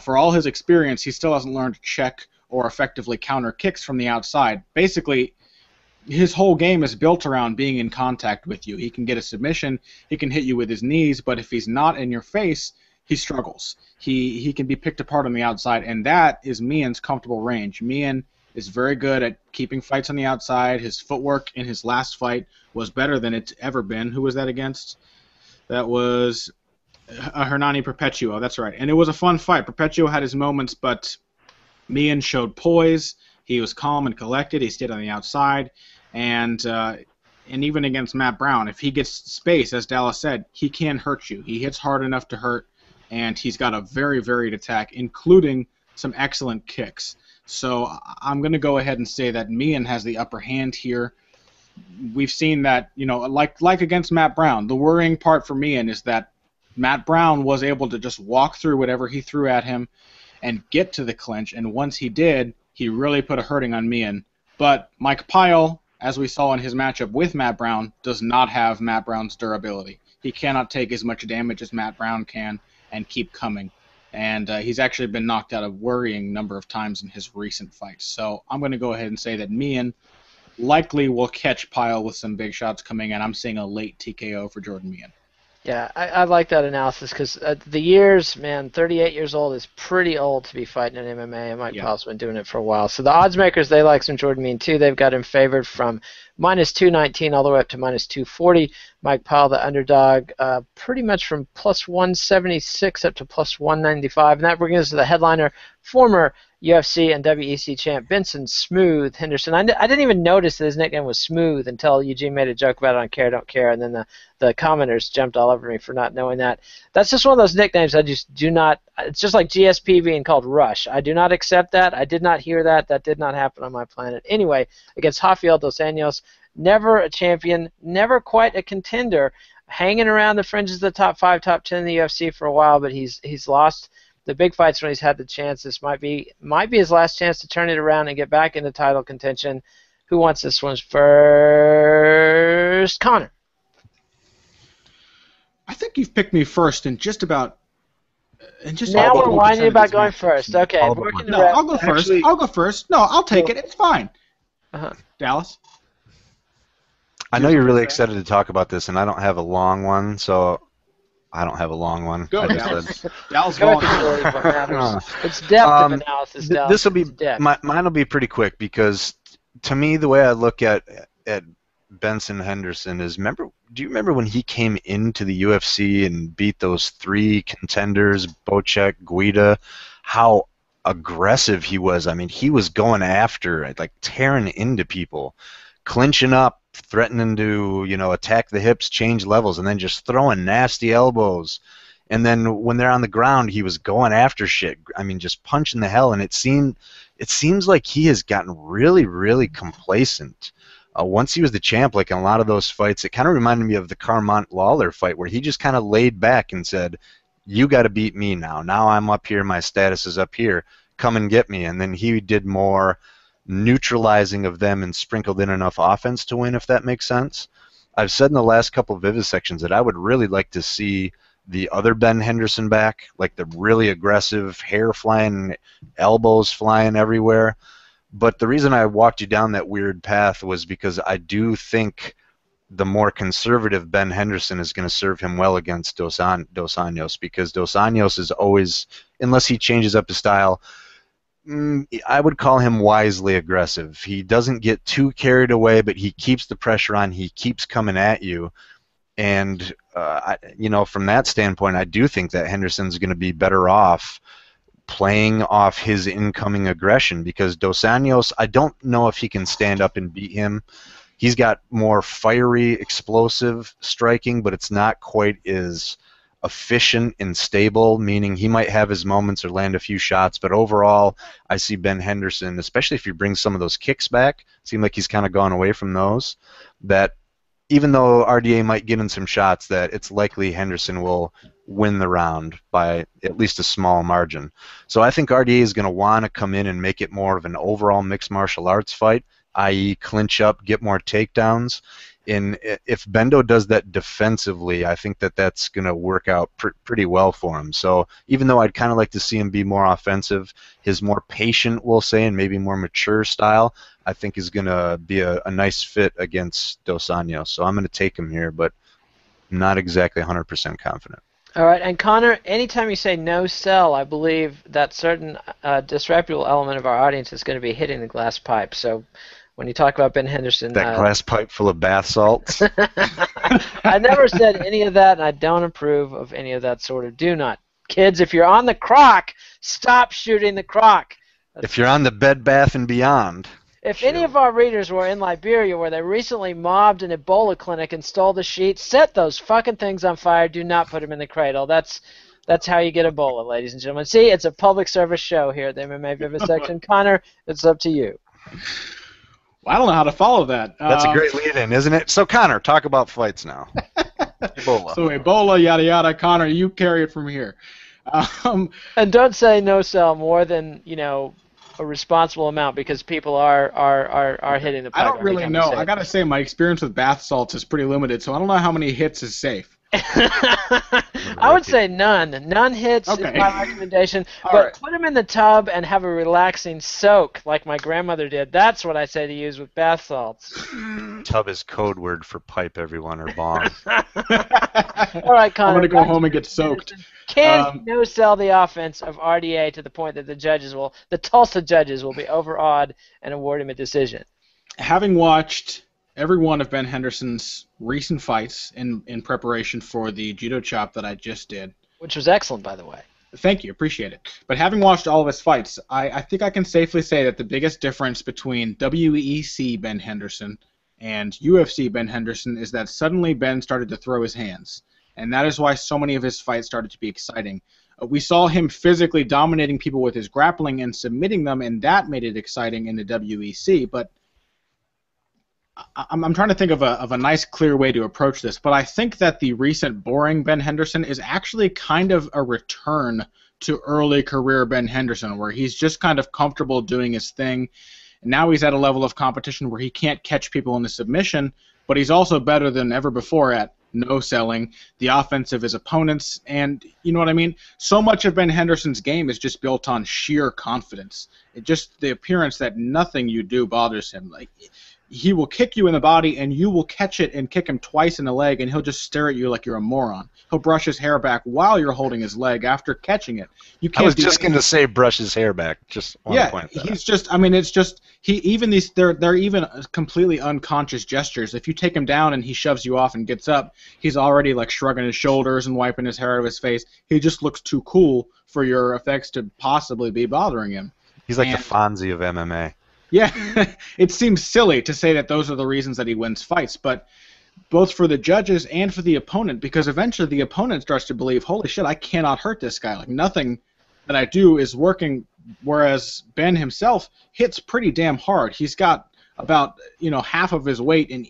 For all his experience, he still hasn't learned to check or effectively counter kicks from the outside. Basically, his whole game is built around being in contact with you. He can get a submission, he can hit you with his knees, but if he's not in your face, he struggles. He can be picked apart on the outside, and that is Mian's comfortable range. Mian is very good at keeping fights on the outside. His footwork in his last fight was better than it's ever been. Who was that against? That was Hernani Perpetuo, that's right. And it was a fun fight. Perpetuo had his moments, but Mian showed poise. He was calm and collected. He stayed on the outside. And even against Matt Brown, if he gets space, as Dallas said, he can hurt you. He hits hard enough to hurt, and he's got a very varied attack, including some excellent kicks. So I'm going to go ahead and say that Mian has the upper hand here. We've seen that, like against Matt Brown, the worrying part for Mian is that Matt Brown was able to just walk through whatever he threw at him and get to the clinch, and once he did, he really put a hurting on Mian. But Mike Pyle, as we saw in his matchup with Matt Brown, does not have Matt Brown's durability. He cannot take as much damage as Matt Brown can and keep coming. And he's actually been knocked out a worrying number of times in his recent fights. So I'm going to go ahead and say that Mian likely will catch Pyle with some big shots coming in. I'm seeing a late TKO for Jordan Mian. Yeah, I like that analysis because the years, man, 38 years old is pretty old to be fighting in MMA, and Mike Pyle's been doing it for a while. So the odds makers, they like some Jordan Mean too. They've got him favored from minus 219 all the way up to minus 240. Mike Pyle, the underdog, pretty much from plus 176 up to plus 195. And that brings us to the headliner, former UFC and WEC champ Benson Smooth Henderson. I didn't even notice that his nickname was Smooth until Eugene made a joke about it on Care Don't Care, and then the commenters jumped all over me for not knowing that. That's just one of those nicknames I just do not. It's just like GSP being called Rush. I do not accept that. I did not hear that. That did not happen on my planet. Anyway, against Rafael dos Anjos, never a champion, never quite a contender, hanging around the fringes of the top 5, top 10 in the UFC for a while, but he's lost the big fights when he's had the chance. This might be his last chance to turn it around and get back into title contention. Who wants this one first? Connor. I think you've picked me first in just about. Now we're whining about going first. Okay, I'll go first. I'll go first. No, I'll take it. It's fine. Dallas. I know you're really excited to talk about this, and I don't have a long one, so. I don't have a long one. Go, Dallas. Dallas, go It's depth of analysis, Dallas. This will be mine will be pretty quick because to me the way I look at Benson Henderson is do you remember when he came into the UFC and beat those 3 contenders, Bocek, Guida, how aggressive he was? I mean, he was going after, like tearing into people, clinching up, threatening to, attack the hips, change levels, and then just throwing nasty elbows. And then when they're on the ground, he was going after shit. I mean, just punching the hell. And it seems like he has gotten really, really complacent. Once he was the champ, like in a lot of those fights, it kind of reminded me of the Carmont Lawler fight where he just kind of laid back and said, you got to beat me now. Now I'm up here. My status is up here. Come and get me. And then he did more neutralizing of them and sprinkled in enough offense to win, if that makes sense. I've said in the last couple of Vivisections that I would really like to see the other Ben Henderson back, like the really aggressive, hair flying, elbows flying everywhere. But the reason I walked you down that weird path was because I do think the more conservative Ben Henderson is going to serve him well against Dos Anjos, because Dos Anjos is always, unless he changes up his style, I would call him wisely aggressive. He doesn't get too carried away, but he keeps the pressure on. He keeps coming at you. And, from that standpoint, I do think that Henderson's going to be better off playing off his incoming aggression, because Dos Anjos, I don't know if he can stand up and beat him. He's got more fiery, explosive striking, but it's not quite as efficient and stable, meaning he might have his moments or land a few shots, but overall I see Ben Henderson, especially if you bring some of those kicks back, seem like he's kind of gone away from those, that even though RDA might get in some shots, that it's likely Henderson will win the round by at least a small margin. So I think RDA is going to want to come in and make it more of an overall mixed martial arts fight, i.e. clinch up, get more takedowns. And if Bendo does that defensively, I think that that's going to work out pretty well for him. So even though I'd kind of like to see him be more offensive, his more patient, we'll say, and maybe more mature style, I think is going to be a nice fit against Dos Anjos. So I'm going to take him here, but not exactly 100% confident. All right, and Connor, anytime you say no sell, I believe that certain disreputable element of our audience is going to be hitting the glass pipe. So when you talk about Ben Henderson... That glass pipe full of bath salts? I never said any of that, and I don't approve of any of that sort of do not. Kids, if you're on the crock, stop shooting the crock. If you're on the Bed Bath & Beyond... If any of our readers were in Liberia where they recently mobbed an Ebola clinic and stole the sheets, set those fucking things on fire. Do not put them in the cradle. That's how you get Ebola, ladies and gentlemen. See, it's a public service show here at the MMA Vivisection. Connor, it's up to you. Well, I don't know how to follow that. That's a great lead-in, isn't it? So, Connor, talk about fights now. Ebola. So, Ebola, yada, yada. Connor, you carry it from here. And don't say no sell more than, a responsible amount, because people are hitting the pipe. I don't really know. I got to say, my experience with bath salts is pretty limited, so I don't know how many hits is safe. I would say none. None hits is my recommendation. But put them in the tub and have a relaxing soak like my grandmother did. That's what I say to use with bath salts. Tub is code word for pipe, everyone, or bomb. All right, Connor. I'm going to go home and get soaked. Can no sell the offense of RDA to the point that the Tulsa judges will be overawed and award him a decision? Having watched every one of Ben Henderson's recent fights in preparation for the judo chop that I just did. Which was excellent, by the way. Thank you, appreciate it. But having watched all of his fights, I think I can safely say that the biggest difference between WEC Ben Henderson and UFC Ben Henderson is that suddenly Ben started to throw his hands. And that is why so many of his fights started to be exciting. We saw him physically dominating people with his grappling and submitting them, and that made it exciting in the WEC. But I'm trying to think of a nice, clear way to approach this. But I think that the recent boring Ben Henderson is actually kind of a return to early career Ben Henderson, where he's just kind of comfortable doing his thing. And now he's at a level of competition where he can't catch people in the submission, but he's also better than ever before at no selling, the offense of his opponents, and you know what I mean? So much of Ben Henderson's game is just built on sheer confidence. Just the appearance that nothing you do bothers him. Like, he will kick you in the body, and you will catch it and kick him twice in the leg, and he'll just stare at you like you're a moron. He'll brush his hair back while you're holding his leg after catching it. You can't. I was just going to say brush his hair back. Just one point. Yeah, he's just. I mean, it's just they're even completely unconscious gestures. If you take him down and he shoves you off and gets up, he's already like shrugging his shoulders and wiping his hair out of his face. He just looks too cool for your effects to possibly be bothering him. He's like the Fonzie of MMA. Yeah, it seems silly to say that those are the reasons that he wins fights, but both for the judges and for the opponent, because eventually the opponent starts to believe, holy shit, I cannot hurt this guy. Like, nothing that I do is working, whereas Ben himself hits pretty damn hard. He's got about, half of his weight in,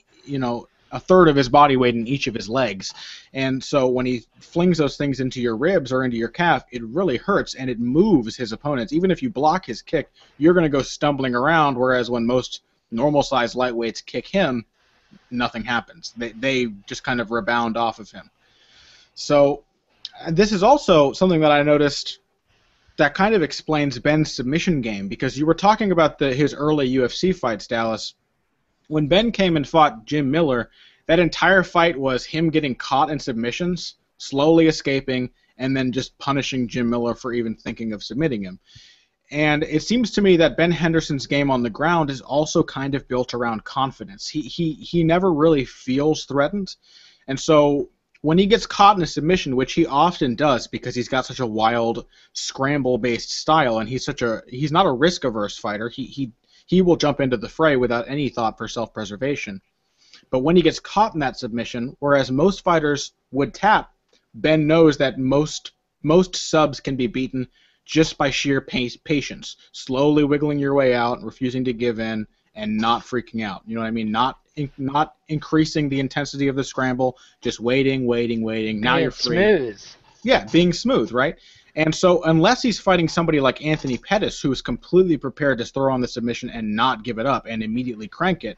a third of his body weight in each of his legs. And so when he flings those things into your ribs or into your calf, it really hurts, and it moves his opponents. Even if you block his kick, you're going to go stumbling around, whereas when most normal-sized lightweights kick him, nothing happens. They just kind of rebound off of him. So this is also something that I noticed that kind of explains Ben's submission game, because you were talking about his early UFC fights, Dallas. When Ben came and fought Jim Miller, that entire fight was him getting caught in submissions, slowly escaping, and then just punishing Jim Miller for even thinking of submitting him. And it seems to me that Ben Henderson's game on the ground is also kind of built around confidence. He never really feels threatened. And so when he gets caught in a submission, which he often does because he's got such a wild scramble-based style, and he's not a risk-averse fighter. He will jump into the fray without any thought for self-preservation. But when he gets caught in that submission, whereas most fighters would tap, Ben knows that most subs can be beaten just by sheer patience, slowly wiggling your way out, refusing to give in, and not freaking out. You know what I mean? Not increasing the intensity of the scramble, just waiting. Now you're free. Smooth. Yeah, being smooth, right? And so unless he's fighting somebody like Anthony Pettis, who is completely prepared to throw on the submission and not give it up and immediately crank it,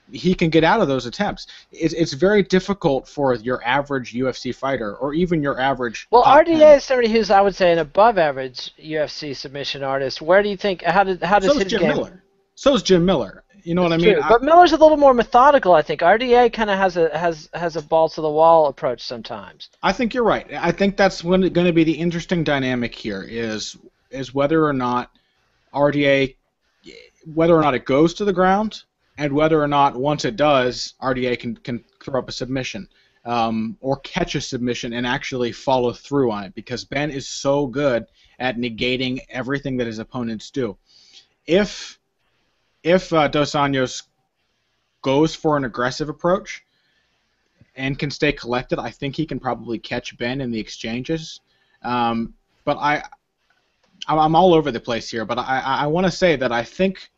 he can get out of those attempts. It's very difficult for your average UFC fighter, or even your average. Well, top RDA 10. is somebody who's, I would say, an above-average UFC submission artist. Where do you think? How does So is his Jim game? Miller. So is Jim Miller. You know what I mean? True. But Miller's a little more methodical, I think. RDA kind of has a ball-to-the-wall approach sometimes. I think you're right. I think that's going to be the interesting dynamic here is whether or not RDA, whether or not it goes to the ground, and whether or not once it does, RDA can throw up a submission or catch a submission and actually follow through on it, because Ben is so good at negating everything that his opponents do. If Dos Anjos goes for an aggressive approach and can stay collected, I think he can probably catch Ben in the exchanges. But I'm all over the place here, but I want to say that I think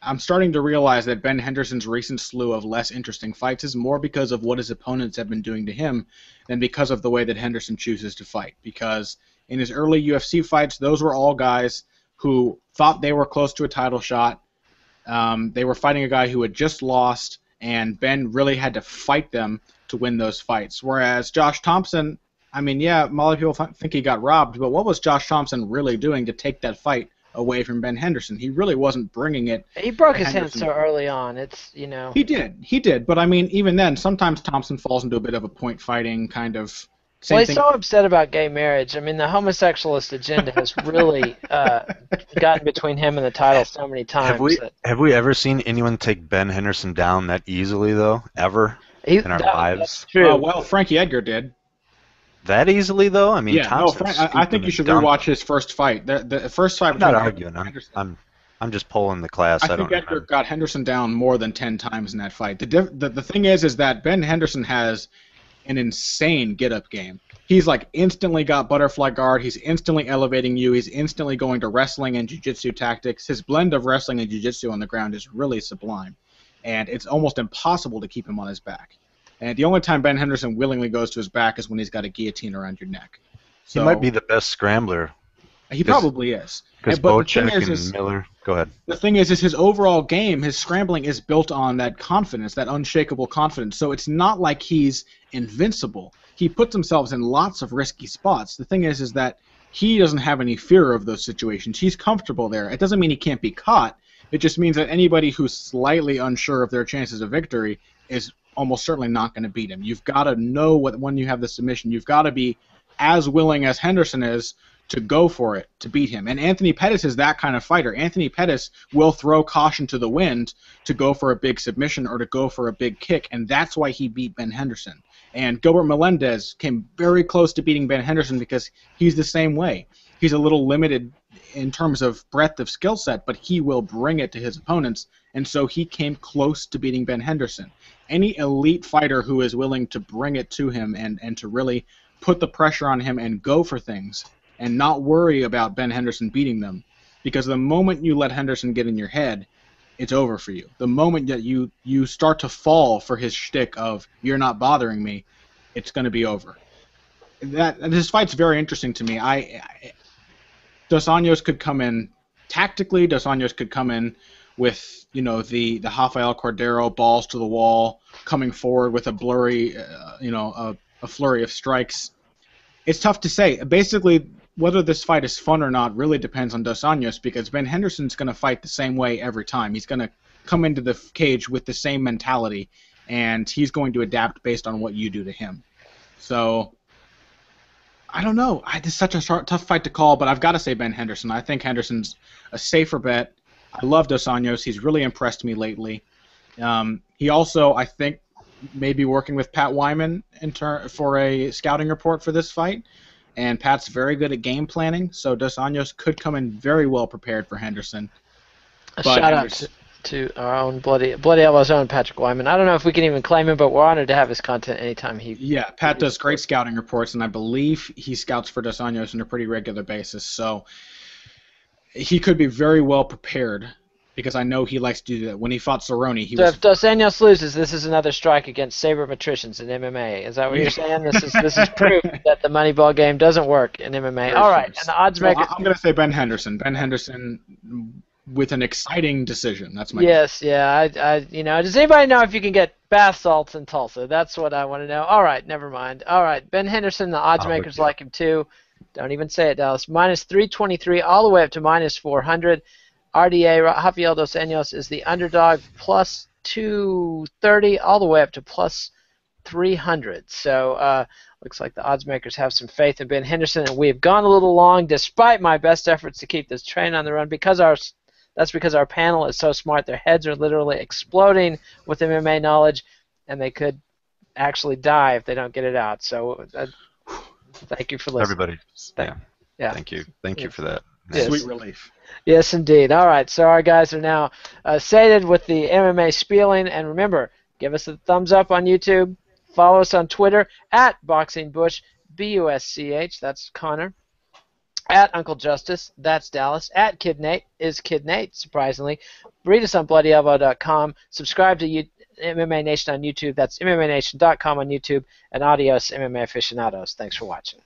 I'm starting to realize that Ben Henderson's recent slew of less interesting fights is more because of what his opponents have been doing to him than because of the way that Henderson chooses to fight. Because in his early UFC fights, those were all guys who thought they were close to a title shot. They were fighting a guy who had just lost, and Ben really had to fight them to win those fights. Whereas Josh Thompson, I mean, yeah, a lot of people think he got robbed, but what was Josh Thompson really doing to take that fight away from Ben Henderson? He really wasn't bringing it. He broke his hand so early on. He did, but I mean, even then, sometimes Thompson falls into a bit of a point fighting kind of. Well, he's so upset about gay marriage. I mean, the homosexualist agenda has really gotten between him and the title so many times. Have we ever seen anyone take Ben Henderson down that easily, though? Ever in our lives? That's true. Well, Frankie Edgar did. That easily, though? I mean, yeah. No, I think you should rewatch his first fight. The first fight. I'm not arguing. I'm just pulling the class. I think Edgar got Henderson down more than 10 times in that fight. The thing is that Ben Henderson has an insane get-up game. He's like instantly got butterfly guard. He's instantly elevating you. He's instantly going to wrestling and jiu-jitsu tactics. His blend of wrestling and jiu-jitsu on the ground is really sublime, and it's almost impossible to keep him on his back. And the only time Ben Henderson willingly goes to his back is when he's got a guillotine around your neck. So, he might be the best scrambler. He probably is. Because Bocek and Miller. Go ahead. The thing is his overall game, his scrambling is built on that confidence, that unshakable confidence. So it's not like he's invincible. He puts himself in lots of risky spots. The thing is that he doesn't have any fear of those situations. He's comfortable there. It doesn't mean he can't be caught. It just means that anybody who's slightly unsure of their chances of victory is almost certainly not going to beat him. You've got to know when you have the submission. You've got to be as willing as Henderson is to go for it, to beat him. And Anthony Pettis is that kind of fighter. Anthony Pettis will throw caution to the wind to go for a big submission or to go for a big kick, and that's why he beat Ben Henderson. And Gilbert Melendez came very close to beating Ben Henderson because he's the same way. He's a little limited in terms of breadth of skill set, but he will bring it to his opponents, and so he came close to beating Ben Henderson. Any elite fighter who is willing to bring it to him and to really put the pressure on him and go for things and not worry about Ben Henderson beating them, because the moment you let Henderson get in your head, it's over for you. The moment that you start to fall for his shtick of "you're not bothering me," it's going to be over. This fight's very interesting to me. Dos Anjos could come in tactically. Dos Anjos could come in with the Rafael Cordero balls to the wall, coming forward with a blurry, a flurry of strikes. It's tough to say. Basically, whether this fight is fun or not really depends on Dos Anjos, because Ben Henderson's going to fight the same way every time. He's going to come into the cage with the same mentality, and he's going to adapt based on what you do to him. So, I don't know. It's such a tough fight to call, but I've got to say Ben Henderson. I think Henderson's a safer bet. I love Dos Anjos. He's really impressed me lately. He also, I think, may be working with Pat Wyman for a scouting report for this fight. And Pat's very good at game planning, so Dos Anjos could come in very well prepared for Henderson. Shout out to our own Bloody Elbow's own Patrick Wyman. I don't know if we can even claim him, but we're honored to have his content anytime he... Yeah, Pat does great scouting reports, and I believe he scouts for Dos Anjos on a pretty regular basis, so he could be very well prepared, because I know he likes to do that. When he fought Cerrone, if Dos Anjos loses, this is another strike against sabermetricians in MMA. Is that what you're saying? This is proof that the Moneyball game doesn't work in MMA. All right, and the odds maker. I'm going to say Ben Henderson. Ben Henderson with an exciting decision. That's my Yes, guess. Yeah. Does anybody know if you can get bath salts in Tulsa? That's what I want to know. All right, never mind. All right, Ben Henderson, the odds makers like him too. Don't even say it, Dallas. Minus 323 all the way up to minus 400. RDA, Rafael Dos Anjos, is the underdog, plus 230 all the way up to plus 300. So looks like the odds makers have some faith in Ben Henderson, and we've gone a little long despite my best efforts to keep this train on the run, because our panel is so smart. Their heads are literally exploding with MMA knowledge, and they could actually die if they don't get it out. So thank you for listening. Everybody. Yeah. Thank you. Thank you for that. Yes. Sweet relief. Yes, indeed. All right, so our guys are now sated with the MMA spieling, and remember, give us a thumbs up on YouTube. Follow us on Twitter at BoxingBush, BUSCH, that's Connor. At Uncle Justice, that's Dallas. At Kid Nate is Kid Nate, surprisingly. Read us on BloodyElbow.com. Subscribe to MMA Nation on YouTube. That's MMANation.com on YouTube. And adios, MMA aficionados. Thanks for watching.